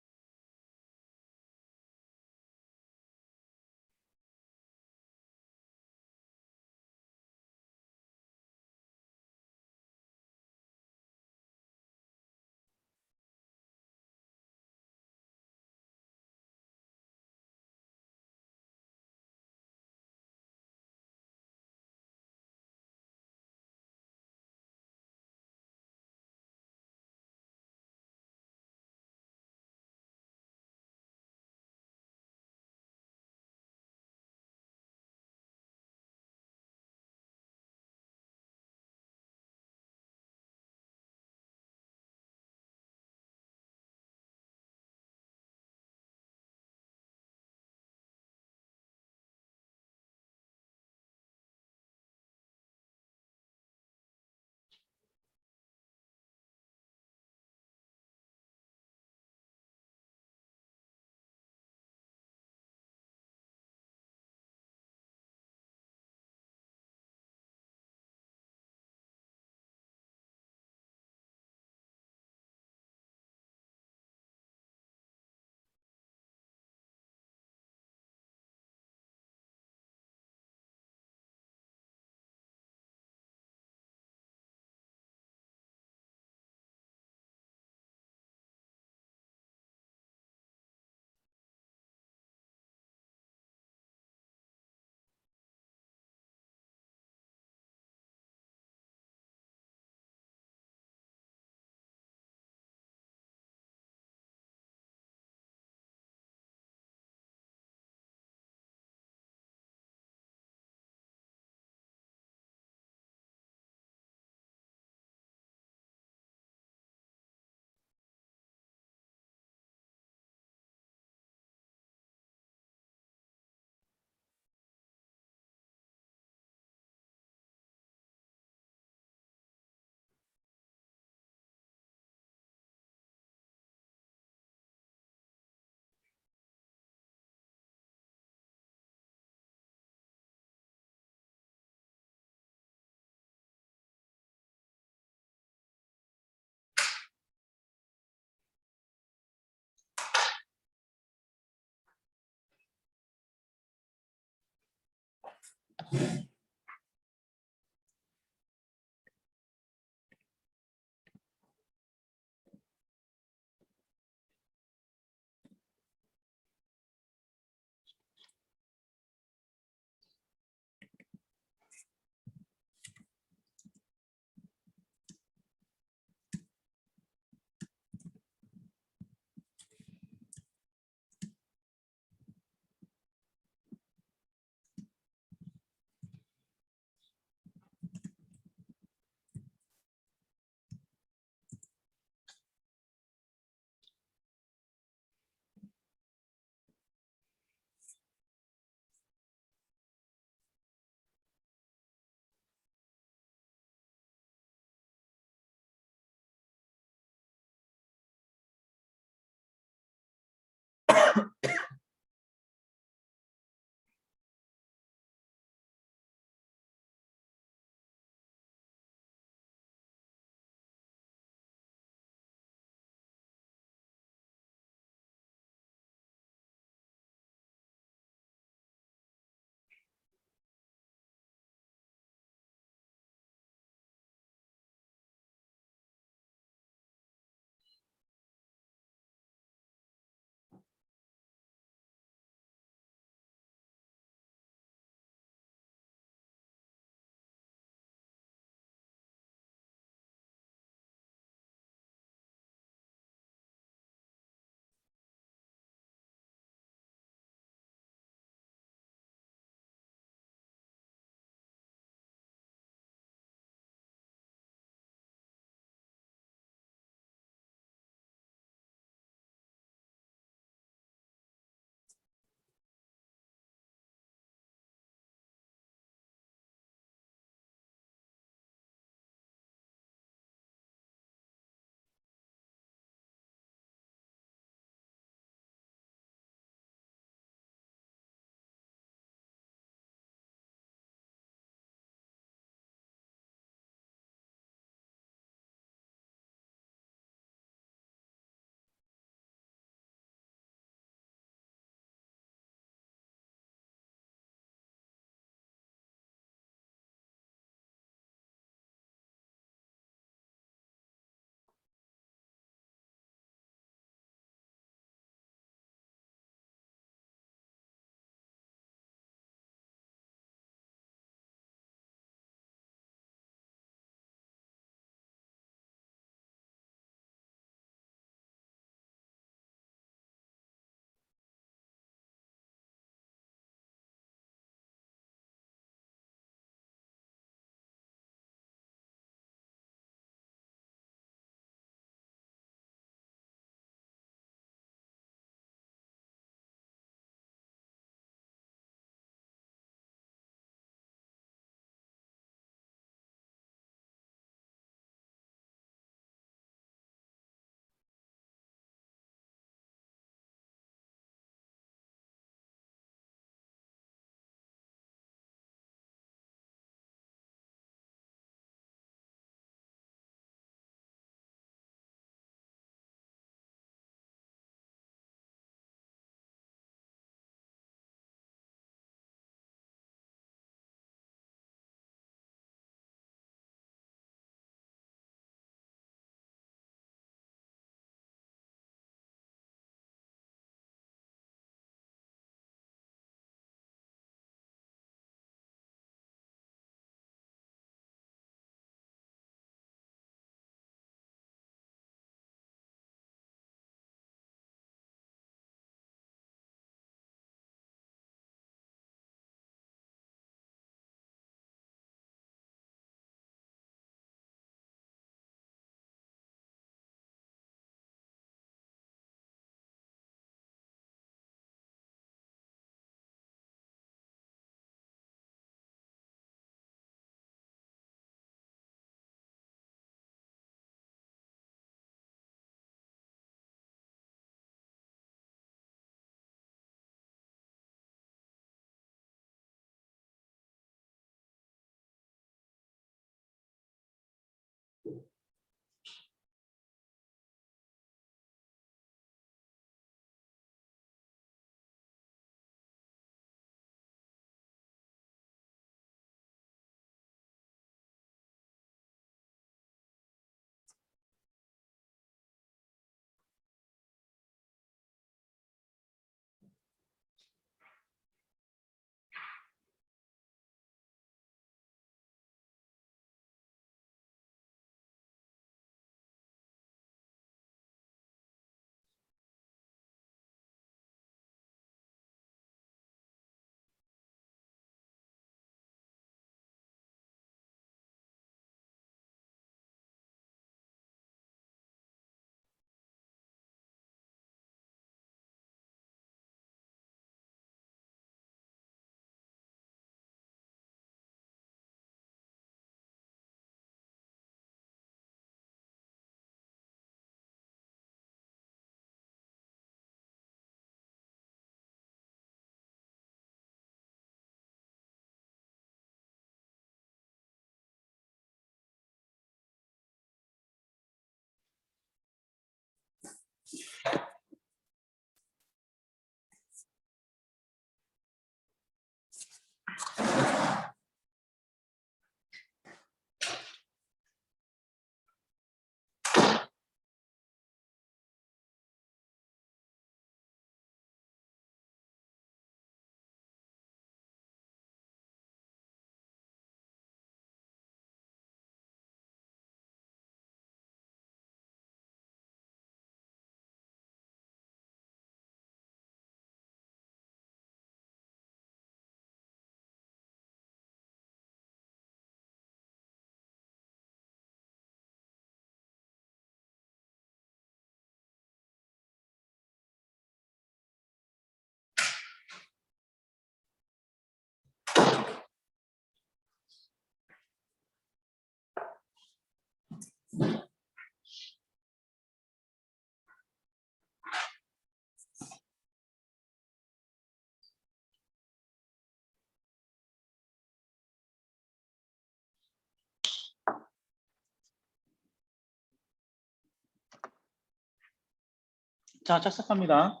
자, 착석합니다.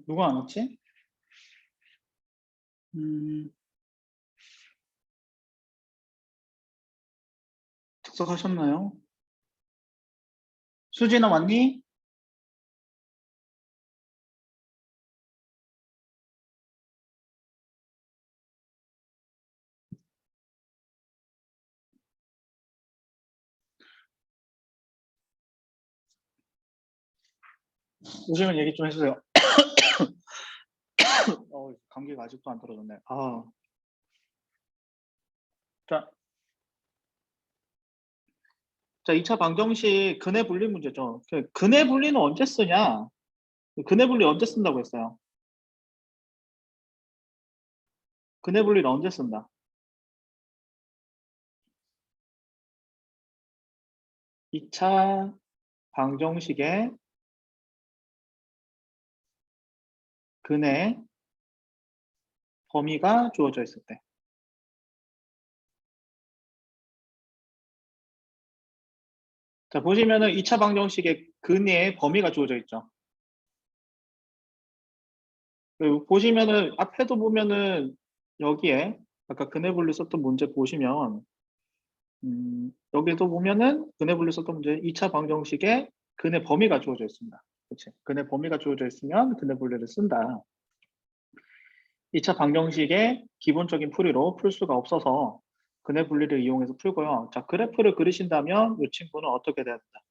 누가 안 왔지? 착석하셨나요? 수진아 왔니? 오시면 얘기 좀 해주세요. 감기가 아직도 안 떨어졌네. 자, 2차 방정식 근해 분리 문제죠. 근해 분리는 언제 쓰냐? 근해 분리 언제 쓴다고 했어요? 근해 분리를 언제 쓴다? 2차 방정식의 근해 범위가 주어져 있을 때. 자, 보시면은 2차 방정식의 근해의 범위가 주어져 있죠. 보시면은 앞에도 보면은 여기에 아까 근해 분리 썼던 문제 보시면 여기도 보면은 근해 분리 썼던 문제 2차 방정식의 근해 범위가 주어져 있습니다. 그렇지? 근해 범위가 주어져 있으면 근해 분리를 쓴다. 2차 방정식의 기본적인 풀이로 풀 수가 없어서 근해 분리를 이용해서 풀고요. 자, 그래프를 그리신다면 이 친구는 어떻게 돼야 된다?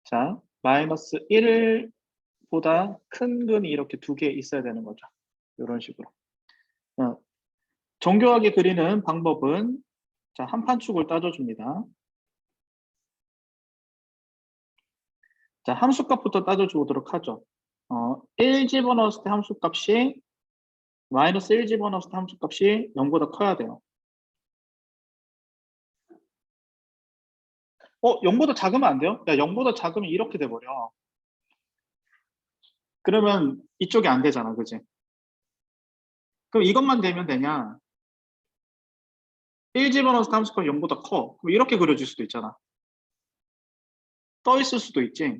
자, 마이너스 1보다 큰 근이 이렇게 두 개 있어야 되는 거죠. 이런 식으로. 정교하게 그리는 방법은 자, 한 판축을 따져줍니다. 자, 함수값부터 따져주도록 하죠. 1 집어넣었을 때 함수값이 마이너스 1 집어넣었을 때 함수값이 0보다 커야 돼요. 0보다 작으면 안 돼요? 야, 0보다 작으면 이렇게 돼버려. 그러면 이쪽이 안 되잖아, 그지? 그럼 이것만 되면 되냐? 1 집어넣었을 때 함수값이 0보다 커. 그럼 이렇게 그려질 수도 있잖아. 떠 있을 수도 있지.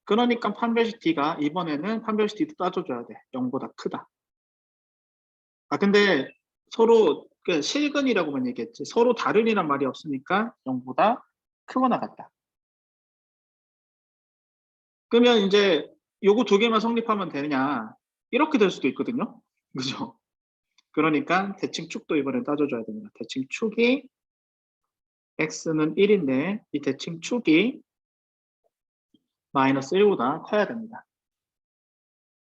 그러니까 판별식 D가 이번에는 판별식 D도 따져줘야 돼. 0보다 크다. 근데 서로 실근이라고만 얘기했지. 서로 다른이란 말이 없으니까 0보다 크거나 같다. 그러면 이제 요거 두 개만 성립하면 되느냐? 이렇게 될 수도 있거든요. 그죠? 그러니까 대칭 축도 이번에 따져줘야 됩니다. 대칭 축이 x는 1인데 이 대칭 축이 마이너스 1보다 커야 됩니다.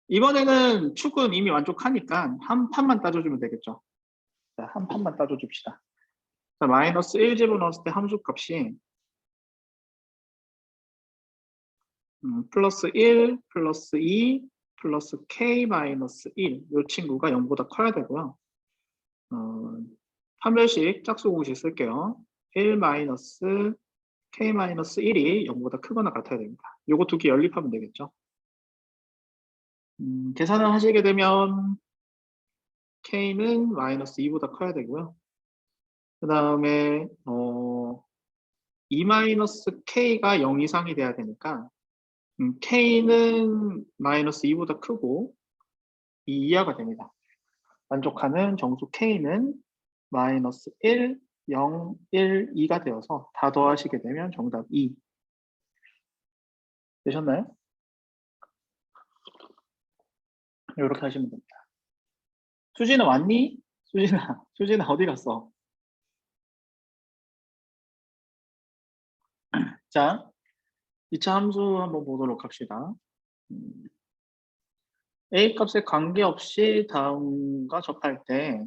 이번에는 축은 이미 완족하니까 한 판만 따져주면 되겠죠. 자, 한 판만 따져줍시다. 자, 마이너스 1 집어넣었을 때 함수값이 플러스 1, 플러스 2, 플러스 k 마이너스 1. 이 친구가 0보다 커야 되고요. 판별식 짝수 공식 쓸게요. 1 마이너스 k 마이너스 1이 0보다 크거나 같아야 됩니다. 요거 두 개 연립하면 되겠죠. 계산을 하시게 되면 k는 마이너스 2보다 커야 되고요. 그 다음에 2 마이너스 k가 0 이상이 돼야 되니까 k는 마이너스 2보다 크고 2 이하가 됩니다. 만족하는 정수 k는 마이너스 1, 0, 1, 2가 되어서 다 더하시게 되면 정답 2. 되셨나요? 이렇게 하시면 됩니다. 수진아 왔니? 수진아 어디 갔어? 자, 2차 함수 한번 보도록 합시다. A 값에 관계없이 다음과 접할 때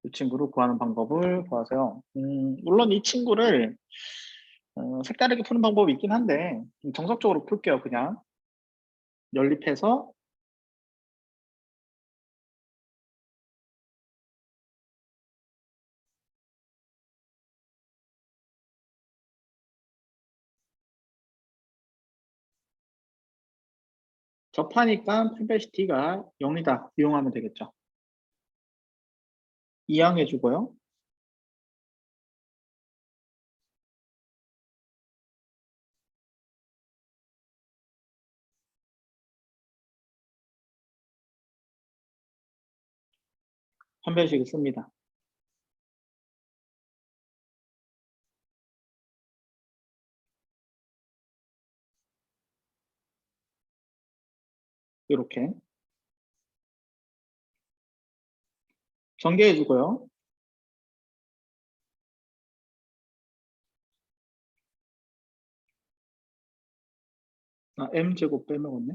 이 친구를 구하는 방법을 보아세요. 물론 이 친구를 색다르게 푸는 방법이 있긴 한데 정석적으로 풀게요. 그냥 연립해서 접하니까 8-t가 0이다 이용하면 되겠죠. 이항해주고요. 판별식을 씁니다. 이렇게 전개해주고요. m제곱 빼먹었네.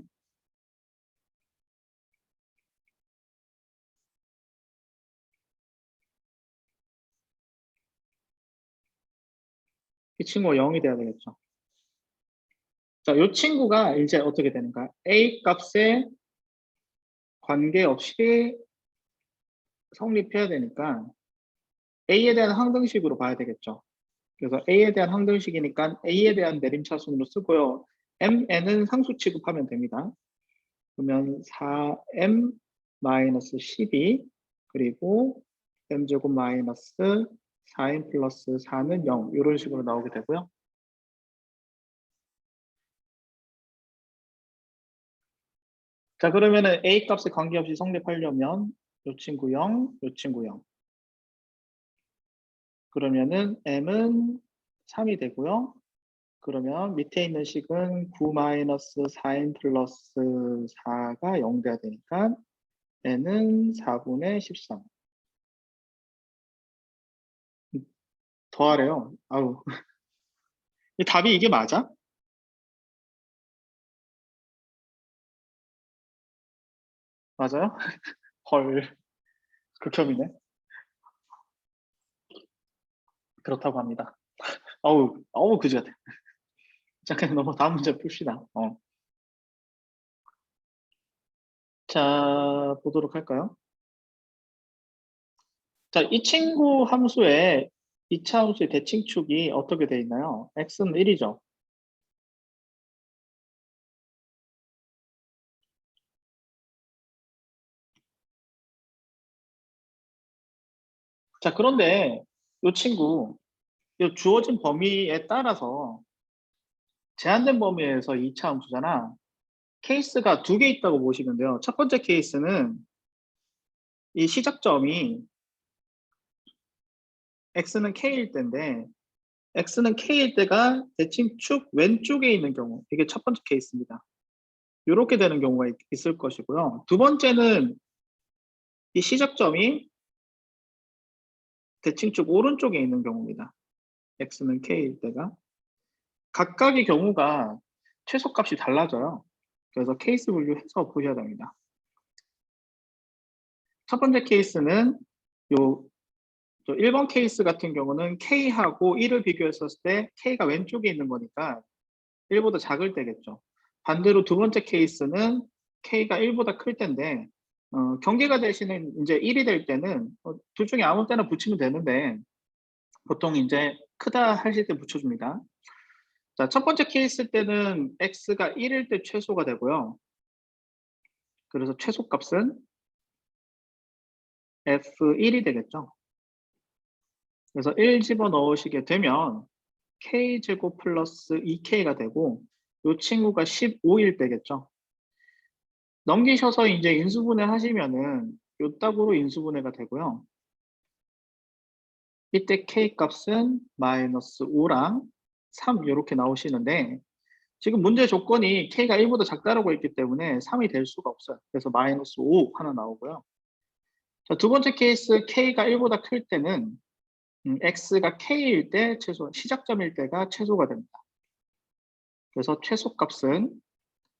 이 친구가 0이 돼야 되겠죠. 자, 이 친구가 이제 어떻게 되는가? A 값에 관계없이 성립해야 되니까 A에 대한 항등식으로 봐야 되겠죠. 그래서 A에 대한 항등식이니까 A에 대한 내림차순으로 쓰고요. MN은 상수 취급하면 됩니다. 그러면 4M 마이너스 12 그리고 M제곱 마이너스 4M 플러스 4는 0 이런 식으로 나오게 되고요. 자, 그러면은 A 값에 관계없이 성립하려면 이 친구 0, 이 친구 0. 그러면은 M은 3이 되고요. 그러면 밑에 있는 식은 9 마이너스 4n 플러스 4가 0 돼야 되니까 n은 4분의 13. 더하래요. 아우. 이 답이 이게 맞아? 맞아요? 헐. 극혐이네. 그렇다고 합니다. 어우, 그지 같아. 잠깐 넘어 다음 문제 풉시다. 자, 보도록 할까요? 자, 이 친구 함수의 2차 함수의 대칭축이 어떻게 되어 있나요? x는 1이죠. 자, 그런데 이 친구, 이 주어진 범위에 따라서 제한된 범위에서 2차 함수잖아. 케이스가 두 개 있다고 보시면 돼요. 첫 번째 케이스는 이 시작점이 x는 k일 때인데 x는 k일 때가 대칭축 왼쪽에 있는 경우 이게 첫 번째 케이스입니다. 이렇게 되는 경우가 있을 것이고요. 두 번째는 이 시작점이 대칭축 오른쪽에 있는 경우입니다. x는 k일 때가 각각의 경우가 최소값이 달라져요. 그래서 케이스 분류해서 보셔야 됩니다. 첫 번째 케이스는 요 1번 케이스 같은 경우는 K하고 1을 비교했었을 때 K가 왼쪽에 있는 거니까 1보다 작을 때겠죠. 반대로 두 번째 케이스는 K가 1보다 클 때인데 경계가 대신에 이제 1이 될 때는 둘 중에 아무 때나 붙이면 되는데 보통 이제 크다 하실 때 붙여줍니다. 자, 첫 번째 케이스 때는 X가 1일 때 최소가 되고요. 그래서 최소값은 F1이 되겠죠. 그래서 1 집어넣으시게 되면 K제곱 플러스 2K가 되고 이 친구가 15일 되겠죠. 넘기셔서 이제 인수분해 하시면은 요 딱으로 인수분해가 되고요. 이때 K 값은 마이너스 5랑 3 이렇게 나오시는데 지금 문제 조건이 K가 1보다 작다라고 했기 때문에 3이 될 수가 없어요. 그래서 마이너스 5 하나 나오고요. 자, 두 번째 케이스 K가 1보다 클 때는 X가 K일 때 최소, 시작점일 때가 최소가 됩니다. 그래서 최소값은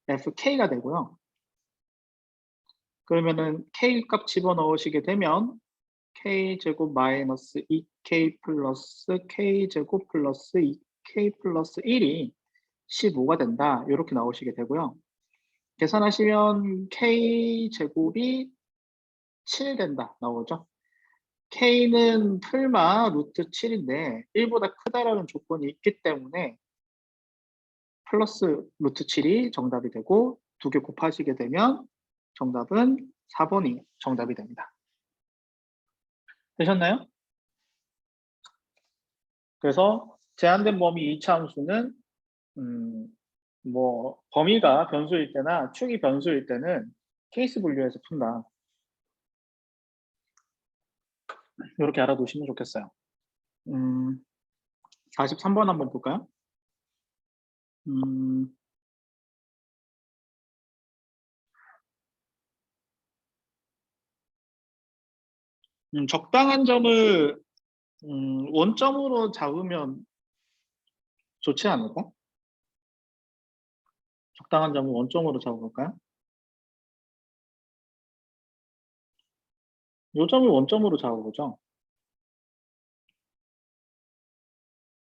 FK가 되고요. 그러면은 K 값 집어넣으시게 되면 K제곱 마이너스 2K 플러스 K제곱 플러스 2K 플러스 1이 15가 된다. 이렇게 나오시게 되고요. 계산하시면 K제곱이 7 된다. 나오죠. K는 풀마 루트 7인데 1보다 크다라는 조건이 있기 때문에 플러스 루트 7이 정답이 되고 2개 곱하시게 되면 정답은 4번이 정답이 됩니다. 되셨나요? 그래서 제한된 범위 2차 함수는 뭐 범위가 변수일 때나 축이 변수일 때는 케이스 분류해서 푼다. 이렇게 알아두시면 좋겠어요. 43번 한번 볼까요? 적당한 점을 원점으로 잡으면 좋지 않을까? 적당한 점을 원점으로 잡아볼까요? 요 점을 원점으로 잡아보죠.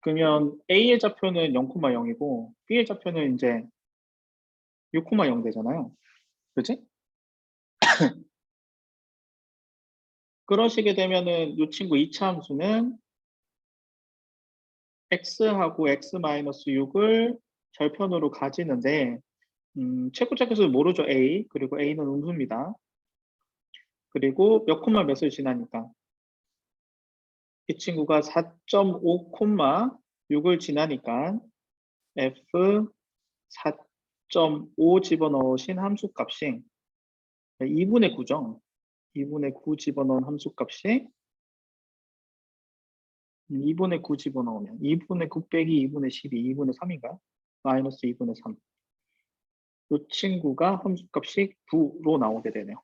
그러면 A의 좌표는 0,0이고 B의 좌표는 이제 6,0 되잖아요. 그치? 그러시게 되면은 이 친구 2차 함수는 x하고 x-6을 절편으로 가지는데 최고차계수를 모르죠. a 그리고 a는 음수입니다. 그리고 몇 콤마 몇을 지나니까 이 친구가 4.5 콤마 6을 지나니까 f 4.5 집어넣으신 함수값이 2분의 9죠. 2분의 9 집어넣은 함수값이 2분의 9 집어넣으면 2분의 9 빼기 2분의 12, 2분의 3인가? 마이너스 2분의 3. 이 친구가 함수값이 9로 나오게 되네요.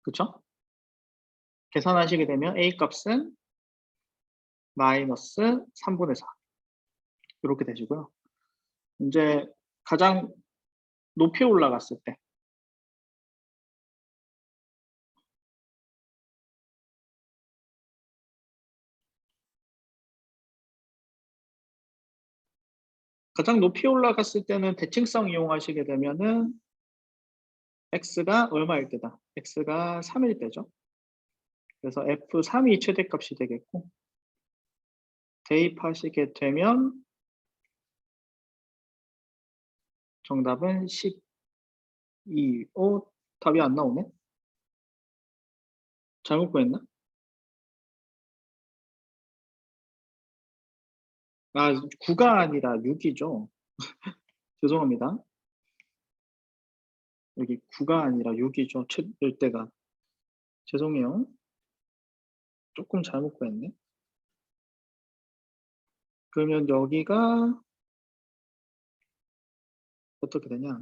그쵸? 계산하시게 되면 A 값은 마이너스 3분의 4. 이렇게 되시고요. 이제 가장 높이 올라갔을 때 가장 높이 올라갔을 때는 대칭성 이용하시게 되면은 x가 얼마일 때다? x가 3일 때죠. 그래서 f3이 최대값이 되겠고 대입하시게 되면 정답은 12. 답이 안 나오네. 잘못 구했나? 아, 9가 아니라 6이죠. 죄송합니다. 여기 9가 아니라 6이죠. 될 때가. 죄송해요. 조금 잘못 구했네. 그러면 여기가 어떻게 되냐?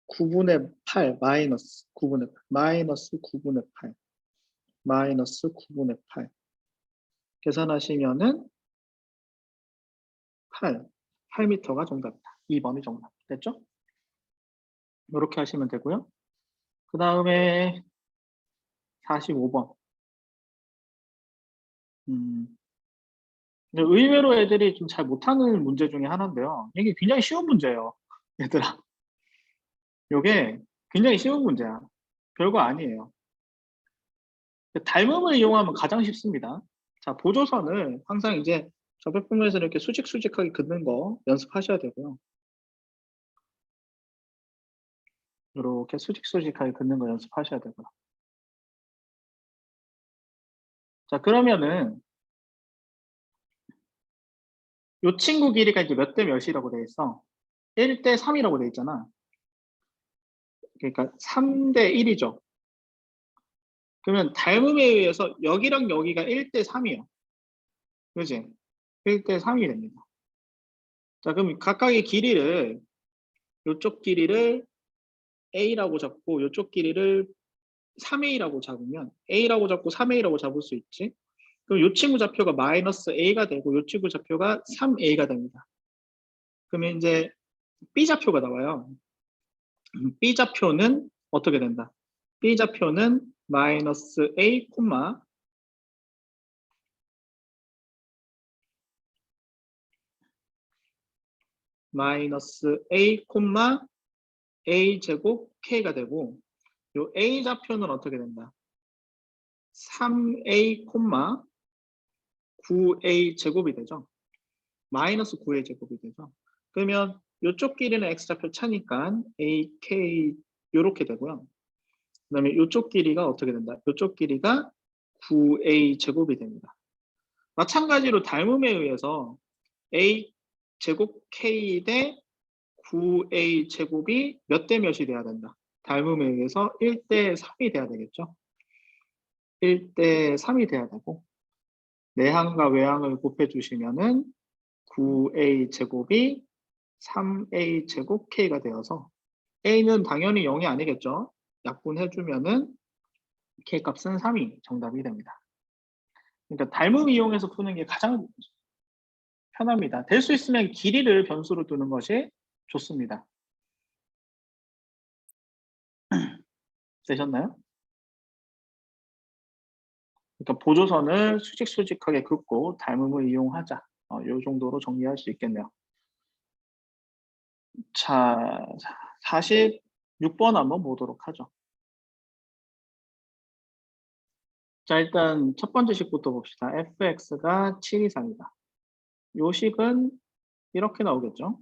9분의 8 마이너스 9분의 8 마이너스 9분의 8 마이너스 9분의 8 계산하시면은 8m가 정답이다. 2번이 정답. 됐죠? 이렇게 하시면 되고요. 그 다음에 45번. 근데 의외로 애들이 좀 잘 못하는 문제 중에 하나인데요. 이게 굉장히 쉬운 문제예요. 얘들아. 이게 굉장히 쉬운 문제야. 별거 아니에요. 닮음을 이용하면 가장 쉽습니다. 자, 보조선을 항상 이제 접액 부분에서 이렇게 수직수직하게 긋는 거 연습하셔야 되고요. 이렇게 수직수직하게 긋는 거 연습하셔야 되고요. 자, 그러면은 이 친구 길이가 이제 몇 대 몇이라고 돼 있어? 1대 3이라고 돼 있잖아. 그러니까 3대 1이죠. 그러면 닮음에 의해서 여기랑 여기가 1대 3이에요. 그지? 1대 3이 됩니다. 자, 그럼 각각의 길이를, 이쪽 길이를 A라고 잡고 이쪽 길이를 3A라고 잡으면 A라고 잡고 3A라고 잡을 수 있지. 그럼 이 친구 좌표가 마이너스 A가 되고 이 친구 좌표가 3A가 됩니다. 그러면 이제 B 좌표가 나와요. B 좌표는 어떻게 된다? B 좌표는 마이너스 A, 마이너스 A, A 제곱 K가 되고 요 A 좌표는 어떻게 된다? 3A, 9A 제곱이 되죠. 마이너스 9A 제곱이 되죠. 그러면 이쪽 길이는 X좌표 차니까 AK 요렇게 되고요. 그 다음에 이쪽 길이가 어떻게 된다? 이쪽 길이가 9A 제곱이 됩니다. 마찬가지로 닮음에 의해서 A 제곱 K 대 9A 제곱이 몇 대 몇이 돼야 된다? 닮음에 의해서 1대 3이 돼야 되겠죠. 1대 3이 돼야 되고 내항과 외항을 곱해 주시면은 9A 제곱이 3A 제곱 K가 되어서 A는 당연히 0이 아니겠죠. 약분해 주면은 K 값은 3이 정답이 됩니다. 그러니까 닮음 이용해서 푸는 게 가장 편합니다. 될 수 있으면 길이를 변수로 두는 것이 좋습니다. 되셨나요? 그러니까 보조선을 수직수직하게 긋고 닮음을 이용하자. 이 정도로 정리할 수 있겠네요. 자, 46번 한번 보도록 하죠. 자, 일단 첫 번째 식부터 봅시다. fx가 7 이상이다. 요 식은 이렇게 나오겠죠.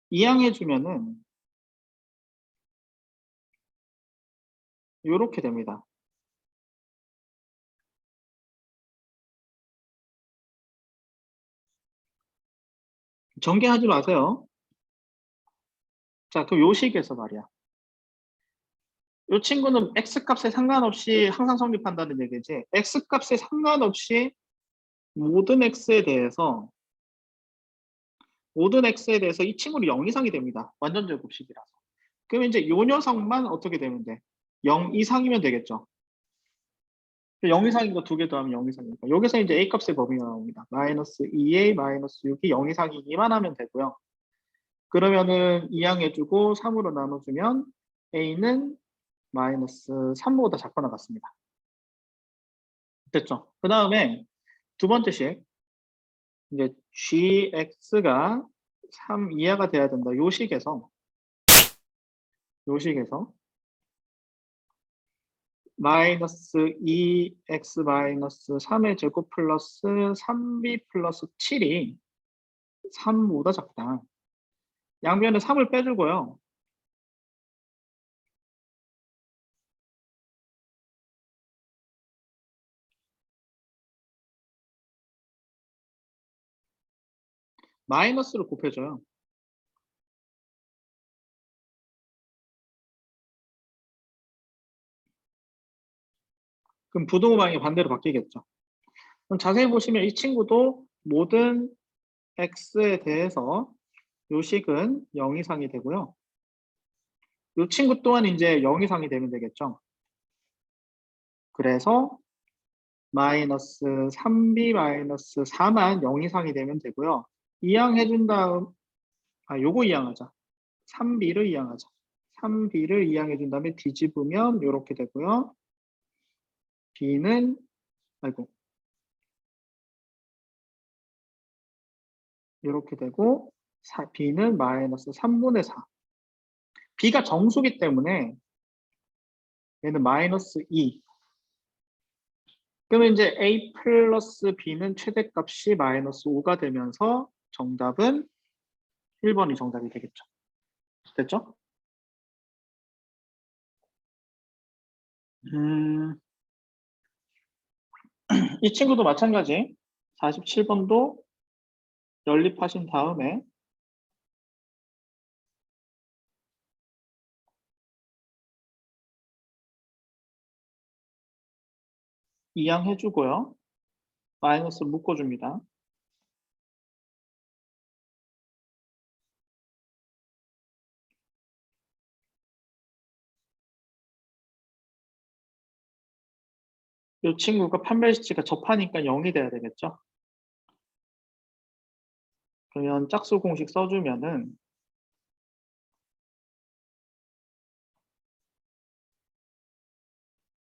이항해주면은 이렇게 됩니다. 전개하지 마세요. 자, 그럼 요 식에서 말이야. 요 친구는 x값에 상관없이 항상 성립한다는 얘기지. x값에 상관없이 모든 x에 대해서 이 친구는 0 이상이 됩니다. 완전 제곱식이라서. 그럼 이제 요 녀석만 어떻게 되면 돼? 0 이상이면 되겠죠. 0 이상인 거 두 개 더하면 0 이상이니까. 여기서 이제 A값의 범위가 나옵니다. 마이너스 2A, 마이너스 6이 0 이상이기만 하면 되고요. 그러면은 2항해주고 3으로 나눠주면 A는 마이너스 3보다 작거나 같습니다. 됐죠? 그 다음에 두 번째 식. 이제 GX가 3 이하가 돼야 된다. 요 식에서 마이너스 2x 마이너스 3의 제곱 플러스 3b 플러스 7이 3보다 작다. 양변에 3을 빼주고요. 마이너스로 곱해줘요. 그럼 부등호 방향이 반대로 바뀌겠죠. 그럼 자세히 보시면 이 친구도 모든 x에 대해서 요 식은 0 이상이 되고요. 이 친구 또한 이제 0 이상이 되면 되겠죠. 그래서 마이너스 3b 마이너스 4만 0 이상이 되면 되고요. 이항해준 다음, 요거 이항하자. 3b를 이항하자. 3b를 이항해준 다음에 뒤집으면 이렇게 되고요. b는, 이렇게 되고, b는 마이너스 3분의 4. b가 정수기 때문에 얘는 마이너스 2. 그러면 이제 A 플러스 B는 최대값이 마이너스 5가 되면서 정답은 1번이 정답이 되겠죠. 됐죠? 이 친구도 마찬가지. 47번도 연립하신 다음에 이항 해주고요. 마이너스 묶어줍니다. 이 친구가 판별시치가 접하니까 0이 돼야 되겠죠. 그러면 짝수 공식 써주면은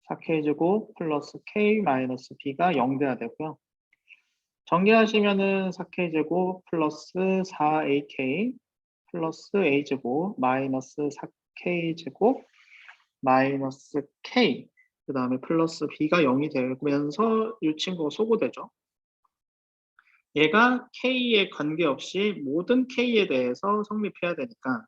4k제곱 플러스 k 마이너스 b가 0 돼야 되고요. 정리하시면은 4k제곱 플러스 4ak 플러스 a제곱 마이너스 4k제곱 마이너스 k 그 다음에 플러스 b가 0이 되면서 이 친구가 소거되죠. 얘가 k에 관계없이 모든 k에 대해서 성립해야 되니까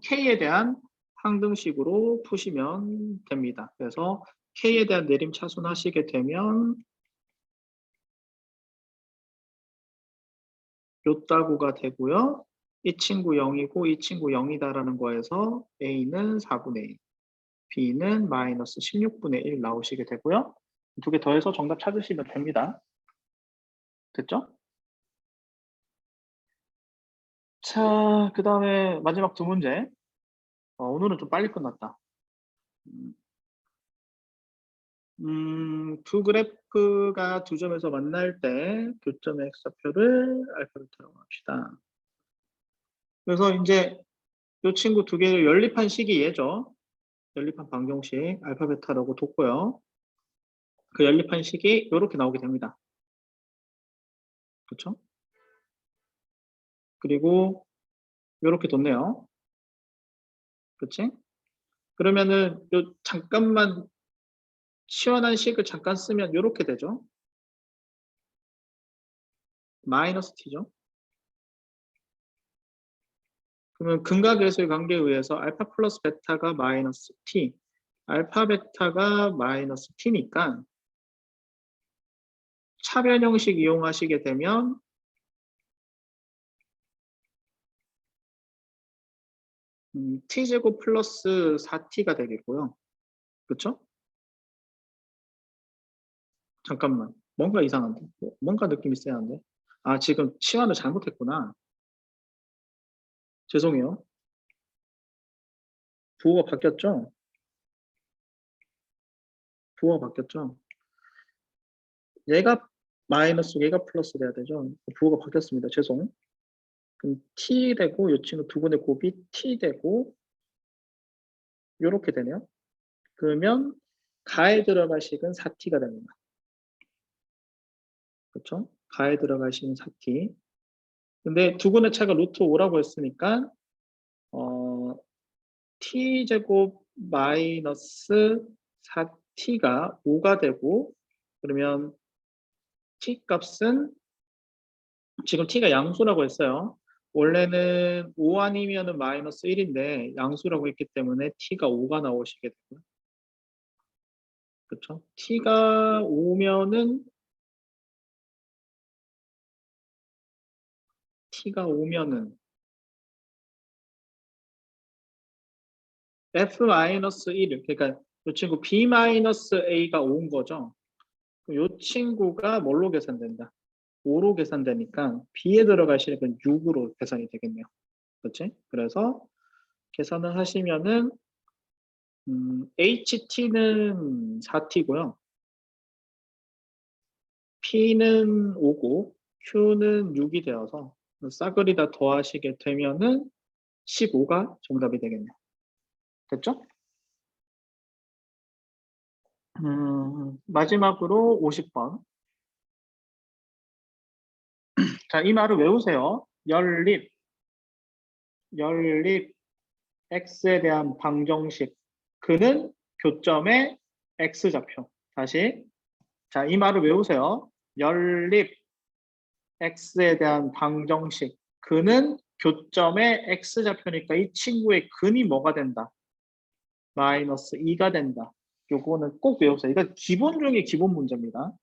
k에 대한 항등식으로 푸시면 됩니다. 그래서 k에 대한 내림차순 하시게 되면 요따구가 되고요. 이 친구 0이고 이 친구 0이다라는 거에서 a는 4분의 1, b는 마이너스 16분의 1 나오시게 되고요. 두 개 더해서 정답 찾으시면 됩니다. 됐죠? 자, 그 다음에 마지막 두 문제. 오늘은 좀 빨리 끝났다. 두 그래프가 두 점에서 만날 때 교점의 x좌표를 알파벳이라고 합시다. 그래서 이제 이 친구 두 개를 연립한 식이 얘죠. 연립한 방정식 알파벳하라고 뒀고요. 그 연립한 식이 이렇게 나오게 됩니다. 그렇죠? 그리고 이렇게 뒀네요. 그렇지? 그러면은 요 잠깐만 시원한 식을 잠깐 쓰면 이렇게 되죠. 마이너스 t죠. 그러면 근각계수의 관계에 의해서 알파 플러스 베타가 마이너스 t, 알파 베타가 마이너스 t니까 차변 형식 이용하시게 되면 t제곱 플러스 4t가 되겠고요. 그렇죠? 잠깐만. 뭔가 이상한데? 뭔가 느낌이 세한데? 아, 지금 치환을 잘못했구나. 죄송해요. 부호가 바뀌었죠? 부호가 바뀌었죠? 얘가 마이너스, 얘가 플러스 돼야 되죠? 부호가 바뀌었습니다. 죄송. 그럼 t 되고 이 친구 두 분의 곱이 t 되고 이렇게 되네요. 그러면 가에 들어갈 식은 4t가 됩니다. 그렇죠? 가에 들어갈 식은 4t. 근데 두 분의 차가 루트 5라고 했으니까 t제곱 마이너스 4t가 5가 되고 그러면 t 값은 지금 t가 양수라고 했어요. 원래는 5 아니면 마이너스 1인데 양수라고 했기 때문에 t가 5가 나오시게 되고요. 그렇죠? t가 5면은 f-1 그러니까 이 친구 b-a가 5인 거죠. 이 친구가 뭘로 계산된다? 5로 계산되니까 b에 들어갈 실은 6으로 계산이 되겠네요. 그렇지? 그래서 계산을 하시면은 ht는 4t고요. p는 5고 q는 6이 되어서 싸그리 다 더하시게 되면은 15가 정답이 되겠네요. 됐죠? 마지막으로 50번. 자, 이 말을 외우세요. 연립. x에 대한 방정식. 그는 교점의 x좌표. 다시. 자, 이 말을 외우세요. 연립 x에 대한 방정식. 그는 교점의 x좌표니까 이 친구의 근이 뭐가 된다? 마이너스 2가 된다. 요거는 꼭 외우세요. 이거 기본 중에 기본 문제입니다.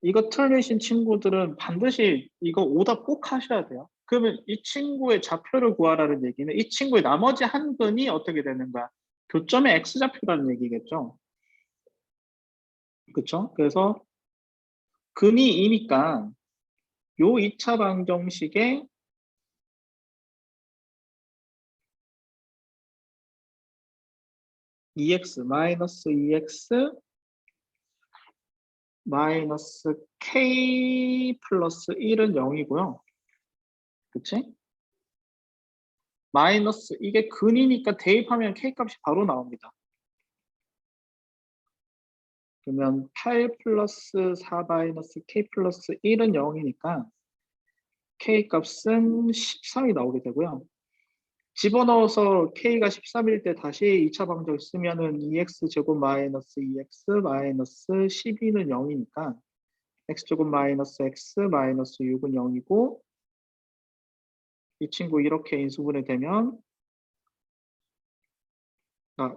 이거 틀리신 친구들은 반드시 이거 오답 꼭 하셔야 돼요. 그러면 이 친구의 좌표를 구하라는 얘기는 이 친구의 나머지 한 근이 어떻게 되는 거야? 교점의 x좌표라는 얘기겠죠. 그렇죠? 그래서 근이 2니까 요 2차 방정식에 EX 마이너스 EX 마이너스 K 플러스 1은 0이고요. 그치? 마이너스 이게 근이니까 대입하면 K 값이 바로 나옵니다. 그러면 8 플러스 4 마이너스 K 플러스 1은 0이니까 K 값은 13이 나오게 되고요. 집어넣어서 K가 13일 때 다시 2차 방정 쓰면은 2X 제곱 마이너스 2X 마이너스 12는 0이니까 X제곱 마이너스 X 마이너스 6은 0이고 이 친구 이렇게 인수분해 되면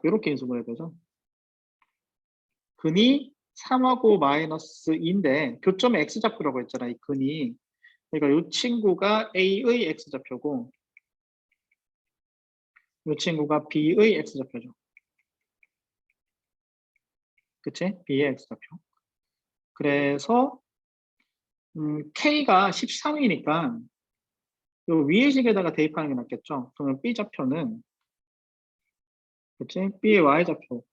이렇게 인수분해 되죠. 근이 3하고 마이너스 2인데 교점의 X좌표라고 했잖아, 이 근이. 그러니까 이 친구가 A의 X좌표고 이 친구가 B의 X좌표죠. 그치? B의 X좌표. 그래서 K가 13이니까 이 위의 식에다가 대입하는 게 낫겠죠. 그러면 B좌표는 그치? B의 Y좌표.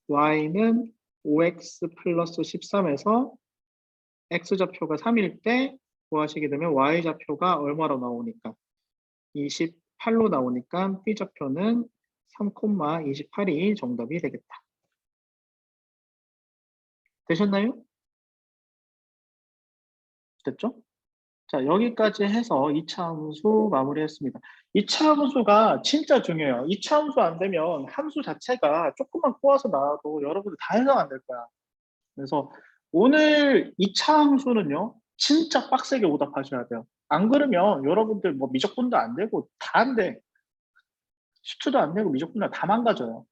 Y는 5X 플러스 13에서 X좌표가 3일 때 구하시게 되면 Y좌표가 얼마로 나오니까 28로 나오니까 B좌표는 3,28이 정답이 되겠다. 되셨나요? 됐죠? 자, 여기까지 해서 2차 함수 마무리했습니다. 2차 함수가 진짜 중요해요. 2차 함수 안 되면 함수 자체가 조금만 꼬아서 나와도 여러분들 다 해석 안 될 거야. 그래서 오늘 2차 함수는요, 진짜 빡세게 오답하셔야 돼요. 안 그러면 여러분들 뭐 미적분도 안 되고 다 안 돼. 수투도 안 되고 미적분도 다 망가져요.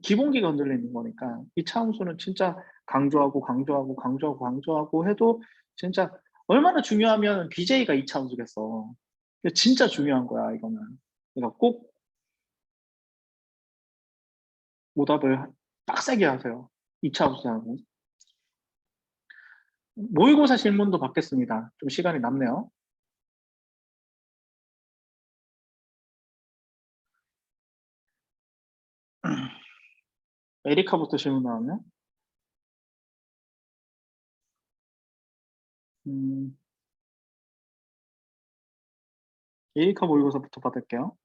기본기가 흔들리는 거니까. 2차 함수는 진짜 강조하고 강조하고 강조하고 강조하고 해도 진짜 얼마나 중요하면 BJ가 2차 함수겠어. 진짜 중요한 거야, 이거는. 그러니까 꼭 오답을 빡세게 하세요. 2차 함수하고. 모의고사 질문도 받겠습니다. 좀 시간이 남네요. 에리카부터 질문 나왔네. 에리카 모의고사부터 받을게요.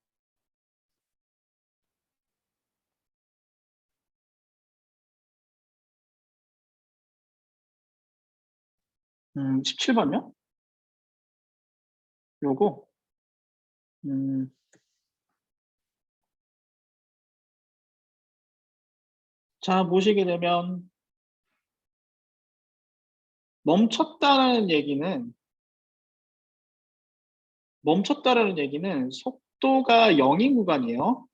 17번요? 요거. 음, 자, 보시게 되면 멈췄다라는 얘기는 속도가 0인 구간이에요.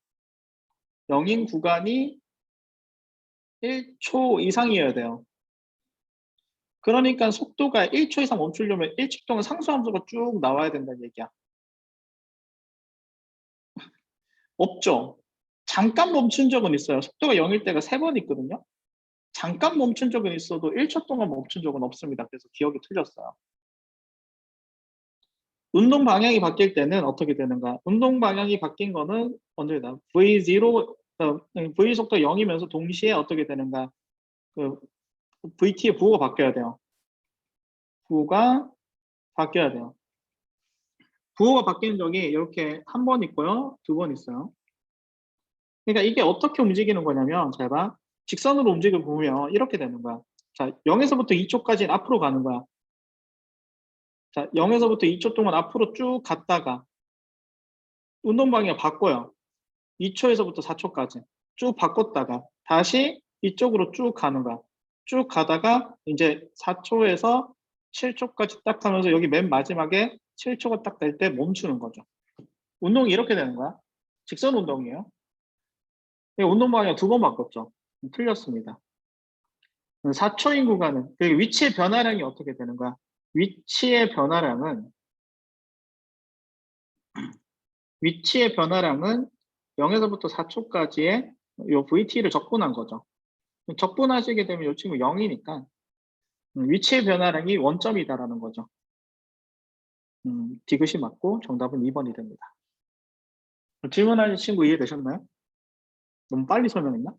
0인 구간이 1초 이상이어야 돼요. 그러니까 속도가 1초 이상 멈추려면 1초 동안 상수함수가 쭉 나와야 된다는 얘기야. 없죠. 잠깐 멈춘 적은 있어요. 속도가 0일 때가 3번 있거든요. 잠깐 멈춘 적은 있어도 1초 동안 멈춘 적은 없습니다. 그래서 기억이 틀렸어요. 운동 방향이 바뀔 때는 어떻게 되는가? 운동 방향이 바뀐 거는 언제다? V0, V 속도 0이면서 동시에 어떻게 되는가? 그 VT의 부호가 바뀌어야 돼요. 부호가 바뀌어야 돼요. 부호가 바뀐 적이 이렇게 한 번 있고요. 2번 있어요. 그러니까 이게 어떻게 움직이는 거냐면 잘 봐. 직선으로 움직여 보면 이렇게 되는 거야. 자, 0에서부터 2초까지는 앞으로 가는 거야. 자, 0에서부터 2초 동안 앞으로 쭉 갔다가 운동 방향 바꿔요. 2초에서부터 4초까지 쭉 바꿨다가 다시 이쪽으로 쭉 가는 거야. 쭉 가다가 이제 4초에서 7초까지 딱 하면서 여기 맨 마지막에 7초가 딱 될 때 멈추는 거죠. 운동이 이렇게 되는 거야. 직선 운동이에요. 운동 방향 2번 바꿨죠. 틀렸습니다. 4초인 구간은 그 위치의 변화량이 어떻게 되는 거야? 위치의 변화량은 0에서부터 4초까지의 요 VT를 적분한 거죠. 적분하시게 되면 이 친구 0이니까 위치의 변화량이 원점이다라는 거죠. 디귿이 맞고 정답은 2번이 됩니다. 질문하신 친구 이해되셨나요? 너무 빨리 설명했나?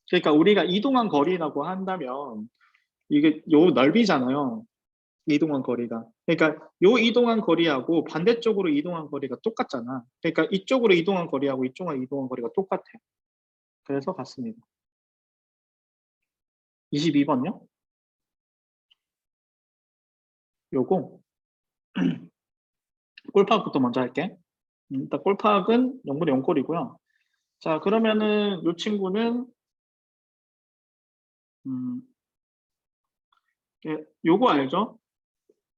그러니까 우리가 이동한 거리라고 한다면 이게 요 넓이잖아요. 이동한 거리가. 그러니까 요 이동한 거리하고 반대쪽으로 이동한 거리가 똑같잖아. 그러니까 이쪽으로 이동한 거리하고 이쪽으로 이동한 거리가 똑같아요. 그래서 같습니다. 22번요? 요거 꼴파악부터 먼저 할게. 일단 꼴파악은 0분의 0꼴이고요. 자, 그러면은 요 친구는 요거 알죠?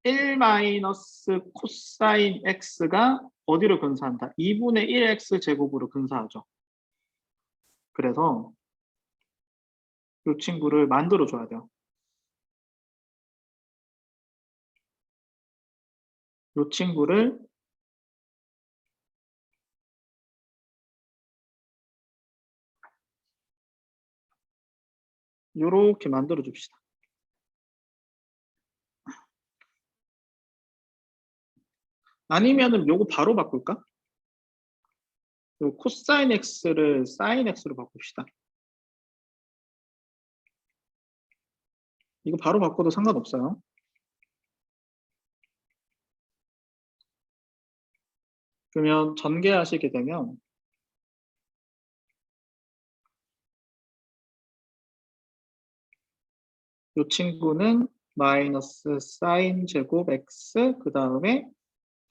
1 마이너스 코사인 x가 어디로 근사한다? 2분의 1x 제곱으로 근사하죠. 그래서 요 친구를 만들어 줘야 돼요. 요 친구를 요렇게 만들어 줍시다. 아니면은 요거 바로 바꿀까? 요 코사인 x를 사인 x로 바꿉시다. 이거 바로 바꿔도 상관없어요. 그러면 전개하시게 되면 이 친구는 마이너스 사인 제곱 x 그 다음에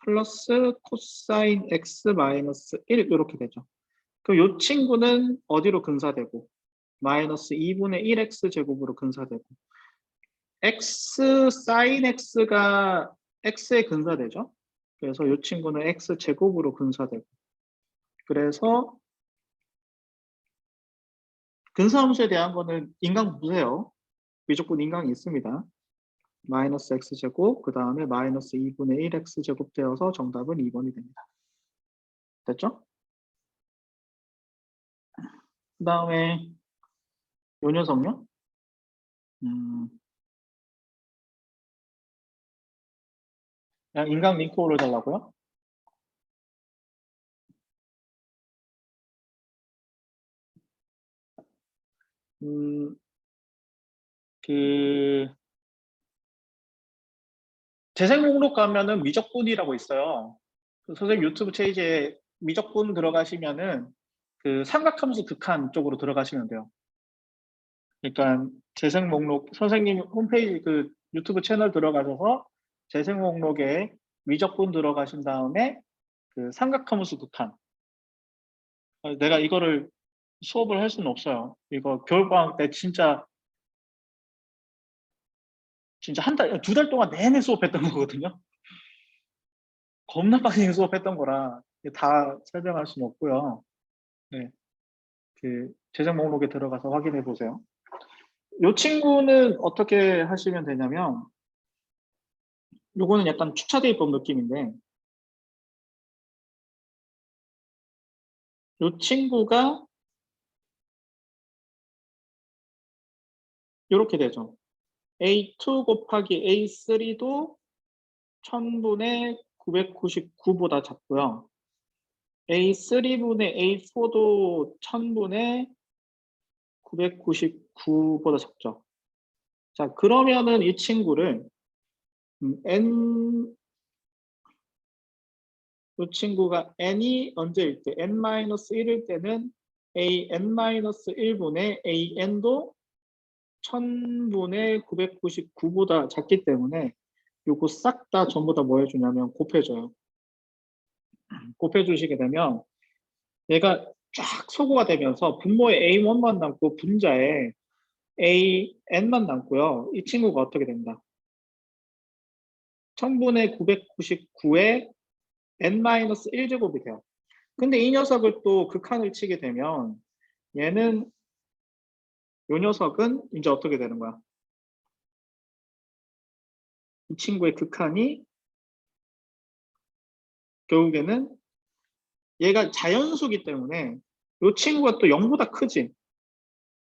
플러스 코사인 x 마이너스 1 이렇게 되죠. 그럼 이 친구는 어디로 근사되고 마이너스 2분의 1x 제곱으로 근사되고 x 사인 x가 x에 근사되죠. 그래서 이 친구는 x 제곱으로 근사되고 그래서 근사함수에 대한 거는 인강 보세요. 미적분 인강이 있습니다. 마이너스 x제곱 그 다음에 마이너스 2분의 1x제곱 되어서 정답은 2번이 됩니다. 됐죠? 그 다음에 요 녀석요? 그냥 인강 링크 올려달라고요? 그 재생 목록 가면은 미적분이라고 있어요. 그 선생님 유튜브 페이지에 미적분 들어가시면은 그 삼각함수 극한 쪽으로 들어가시면 돼요. 그러니까 재생 목록 선생님 홈페이지 그 유튜브 채널 들어가셔서 재생 목록에 미적분 들어가신 다음에 그 삼각함수 극한 내가 이거를 수업을 할 수는 없어요. 이거 겨울방학 때 진짜 한 달, 2달 동안 내내 수업했던 거거든요. 겁나 빡세게 수업했던 거라 다 설명할 수는 없고요. 네, 그 재생 목록에 들어가서 확인해 보세요. 이 친구는 어떻게 하시면 되냐면 요거는 약간 축차대입법 느낌인데 이 친구가 이렇게 되죠. A2 곱하기 A3도 1000분의 999보다 작고요. A3분의 A4도 1000분의 999보다 작죠. 자, 그러면은 이 친구를 n 이 친구가 n이 언제일 때 n-1일 때는 an-1분의 an도 1000분의 999보다 작기 때문에 요거 싹 다 전부 다 뭐 해주냐면 곱해줘요. 곱해주시게 되면 얘가 쫙 소거가 되면서 분모에 A1만 남고 분자에 AN만 남고요. 이 친구가 어떻게 된다? 1000분의 999의 N-1제곱이 돼요. 근데 이 녀석을 또 극한을 치게 되면 얘는 이 녀석은 이제 어떻게 되는 거야? 이 친구의 극한이 결국에는 얘가 자연수기 때문에 이 친구가 또 0보다 크지.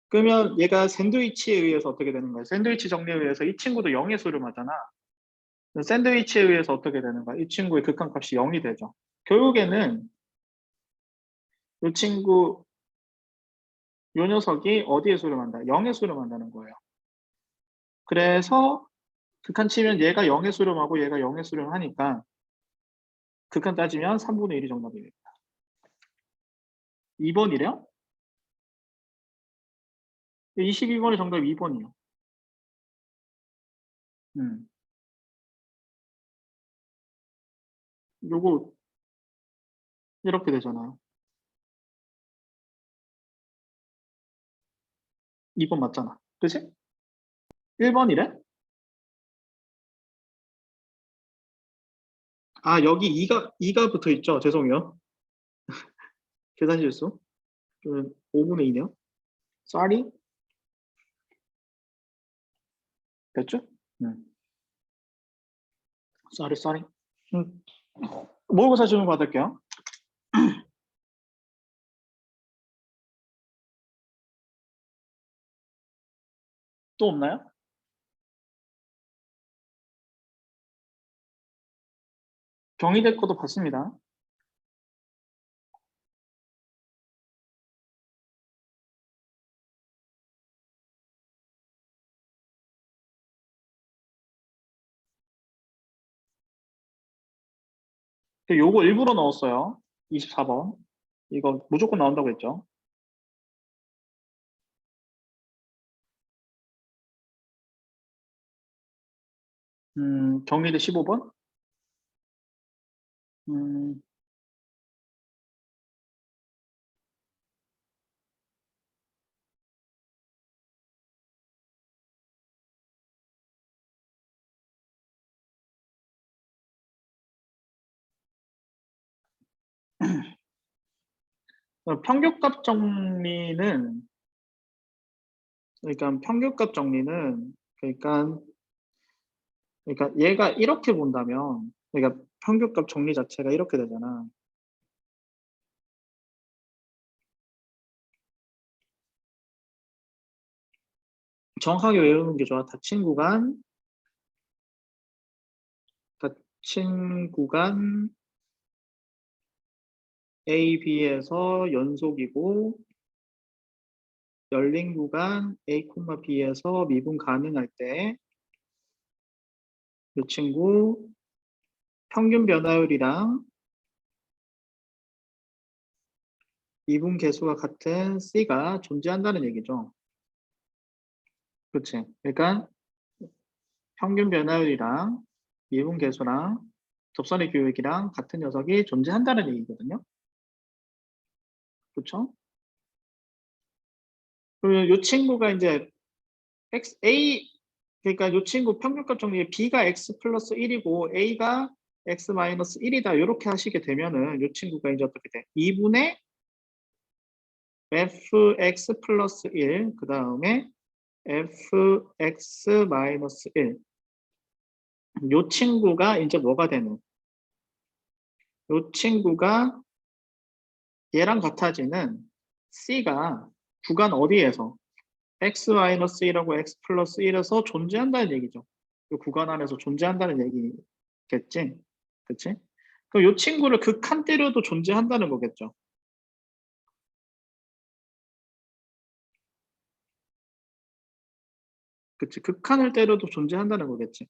그러면 얘가 샌드위치에 의해서 어떻게 되는 거야? 샌드위치 정리에 의해서 이 친구도 0의 수렴하잖아. 샌드위치에 의해서 어떻게 되는 거야? 이 친구의 극한값이 0이 되죠. 결국에는 이 친구, 이 녀석이 어디에 수렴한다? 0에 수렴한다는 거예요. 그래서 극한 치면 얘가 0에 수렴하고 얘가 0에 수렴하니까 극한 따지면 3분의 1이 정답입니다. 2번이래요? 22번의 정답이 2번이요. 요거 이렇게 되잖아요. 2번 맞잖아. 그치? 1번이래? 아, 여기 2가 붙어 있죠. 죄송해요. 계산 실수. 5분의 2네요. 쌀이? 됐죠? 쌀이. 모의고사 질문 받을게요. 또 없나요? 경희대 거도 봤습니다. 요거 일부러 넣었어요. 24번. 이거 무조건 나온다고 했죠. 경희대 15번. 음, 평균값 정리는, 그러니까 평균값 정리는, 그러니까 얘가 이렇게 본다면, 그러니까 평균값 정리 자체가 이렇게 되잖아. 정확하게 외우는 게 좋아. 닫힌 구간 A, B에서 연속이고 열린 구간 A, B에서 미분 가능할 때 이 친구 평균 변화율이랑 미분 계수가 같은 C가 존재한다는 얘기죠. 그렇지. 그러니까 평균 변화율이랑 미분 계수랑 접선의 교육이랑 같은 녀석이 존재한다는 얘기거든요. 그렇죠? 그리고 이 친구가 이제 A, 그러니까 이 친구 평균값 정리에 B가 X 플러스 1이고 A가 X 마이너스 1이다. 이렇게 하시게 되면은 이 친구가 이제 어떻게 돼? 2분의 fx 플러스 1, 그 다음에 fx 마이너스 1. 이 친구가 이제 뭐가 되는? 이 친구가 얘랑 같아지는 C가 구간 어디에서? x 마이너스 1하고 x 플러스 1에서 존재한다는 얘기죠. 이 구간 안에서 존재한다는 얘기겠지? 그치? 그럼 이 친구를 극한 때려도 존재한다는 거겠죠. 그치? 극한을 때려도 존재한다는 거겠지.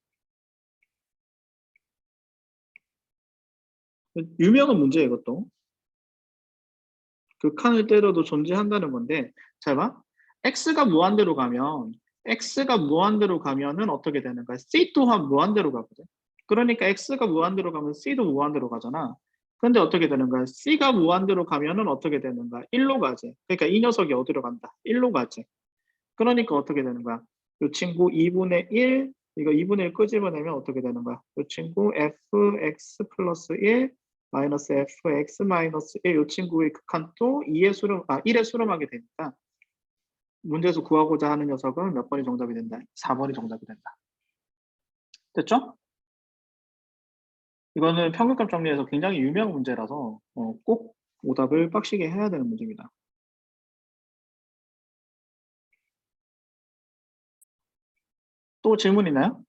유명한 문제 이것도. 극한을 때려도 존재한다는 건데 잘 봐. x가 무한대로 가면 x가 무한대로 가면은 어떻게 되는 거야? c 또한 무한대로 가거든. 그러니까 x가 무한대로 가면 c도 무한대로 가잖아. 근데 어떻게 되는 거야? c가 무한대로 가면은 어떻게 되는 거야? 1로 가지. 그러니까 이 녀석이 어디로 간다? 1로 가지. 그러니까 어떻게 되는 거야? 이 친구 2분의 1, 이거 2분의 1 끄집어내면 어떻게 되는 거야? 이 친구 fx 플러스 1 마이너스 fx 마이너스 1, 이 친구의 극한도 1의 수렴하게 되니까 문제에서 구하고자 하는 녀석은 몇 번이 정답이 된다? 4번이 정답이 된다. 됐죠? 이거는 평균값 정리에서 굉장히 유명한 문제라서 꼭 오답을 빡시게 해야 되는 문제입니다. 또 질문 있나요?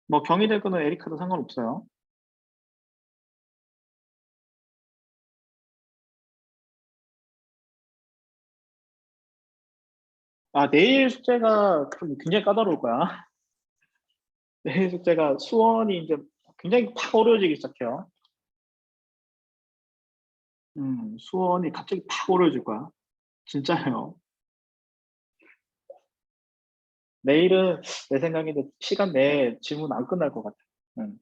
뭐 경희 될 거는 에리카도 상관없어요. 아, 내일 숙제가 좀 굉장히 까다로울 거야. 내일 숙제가 수원이 이제 굉장히 팍 어려워지기 시작해요. 수원이 갑자기 팍 어려워질 거야. 진짜요. 내일은 내 생각에는 시간 내에 질문 안 끝날 것 같아. 음.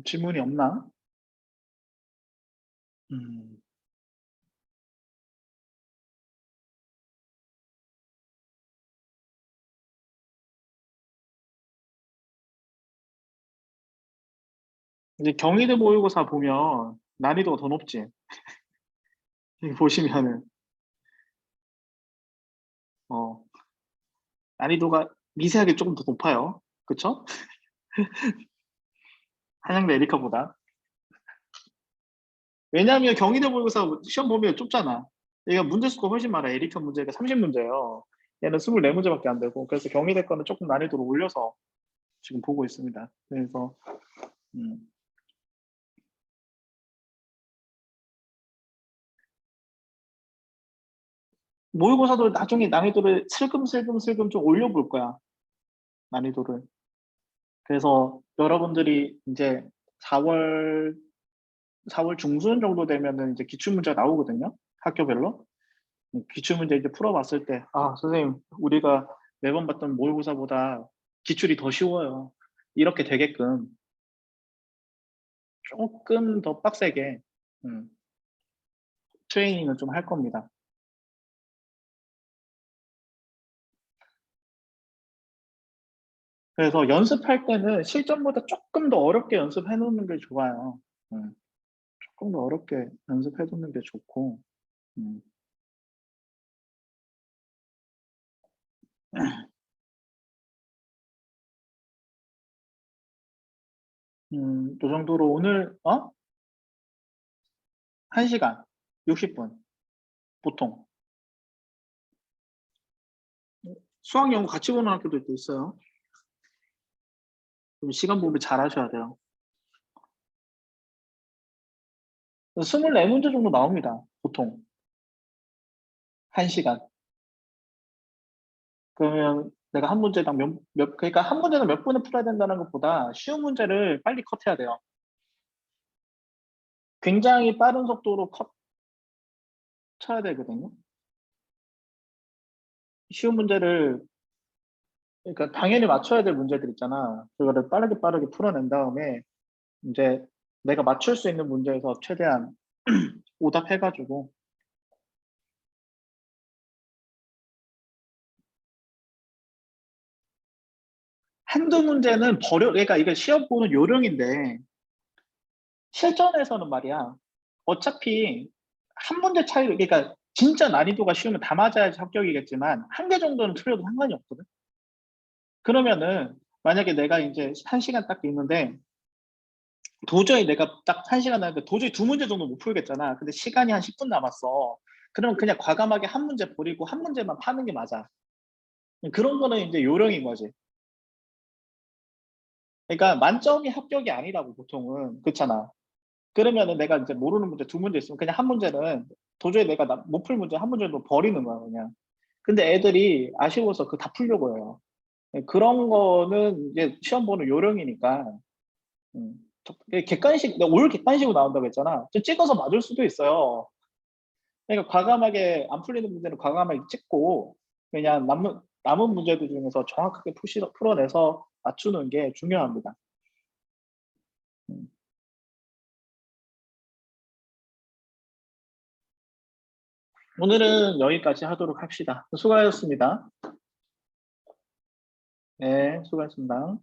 질문이 없나? 음, 이제 경희대 모의고사 보면 난이도가 더 높지. 여기 보시면은 어, 난이도가 미세하게 조금 더 높아요. 그쵸? 한양대 에리카보다. 왜냐하면 경희대 모의고사 시험 보면 좁잖아. 얘가 문제 수가 훨씬 많아. 에리카 문제가 30문제예요. 얘는 24문제밖에 안 되고. 그래서 경희대 거는 조금 난이도를 올려서 지금 보고 있습니다. 그래서 음, 모의고사도 나중에 난이도를 슬금슬금 좀 올려볼 거야. 난이도를. 그래서 여러분들이 이제 4월 4월 중순 정도 되면은 이제 기출문제가 나오거든요. 학교별로. 기출문제 이제 풀어봤을 때, 아, 선생님, 우리가 매번 봤던 모의고사보다 기출이 더 쉬워요. 이렇게 되게끔 조금 더 빡세게 음, 트레이닝을 좀 할 겁니다. 그래서 연습할 때는 실전보다 조금 더 어렵게 연습해 놓는 게 좋아요. 음, 조금 더 어렵게 연습해 놓는 게 좋고, 음, 이 정도로 오늘, 1시간, 60분, 보통. 수학 연구 같이 보는 학교도 있어요. 좀 시간 분배 잘 하셔야 돼요. 24문제 정도 나옵니다. 보통. 1시간. 그러면 내가 한 문제당 그러니까 한 문제는 몇 분을 풀어야 된다는 것보다 쉬운 문제를 빨리 컷해야 돼요. 굉장히 빠른 속도로 컷 쳐야 되거든요. 쉬운 문제를, 그러니까 당연히 맞춰야 될 문제들 있잖아. 그거를 빠르게 풀어낸 다음에 이제 내가 맞출 수 있는 문제에서 최대한 오답해가지고 한두 문제는 그러니까 이게 시험 보는 요령인데 실전에서는 말이야. 어차피 한 문제 차이, 그러니까 진짜 난이도가 쉬우면 다 맞아야지 합격이겠지만 한 개 정도는 틀려도 상관이 없거든. 그러면은 만약에 내가 이제 1시간 딱 있는데 도저히 내가 딱 1시간 남는데 도저히 두 문제 정도 못 풀겠잖아. 근데 시간이 한 10분 남았어. 그러면 그냥 과감하게 한 문제 버리고 한 문제만 파는 게 맞아. 그런 거는 이제 요령인 거지. 그러니까 만점이 합격이 아니라고 보통은. 그렇잖아. 그러면은 내가 이제 모르는 문제 두 문제 있으면 그냥 한 문제는 도저히 내가 못 풀 문제 한 문제도 버리는 거야 그냥. 근데 애들이 아쉬워서 그 다 풀려고 해요. 그런 거는 이제 시험 보는 요령이니까. 음, 객관식, 내가 올 객관식으로 나온다고 했잖아. 좀 찍어서 맞을 수도 있어요. 그러니까 과감하게 안 풀리는 문제는 과감하게 찍고 그냥 남은 문제들 중에서 정확하게 풀어내서 맞추는 게 중요합니다. 음. 오늘은 여기까지 하도록 합시다. 수고하셨습니다. 네, 수고하셨습니다.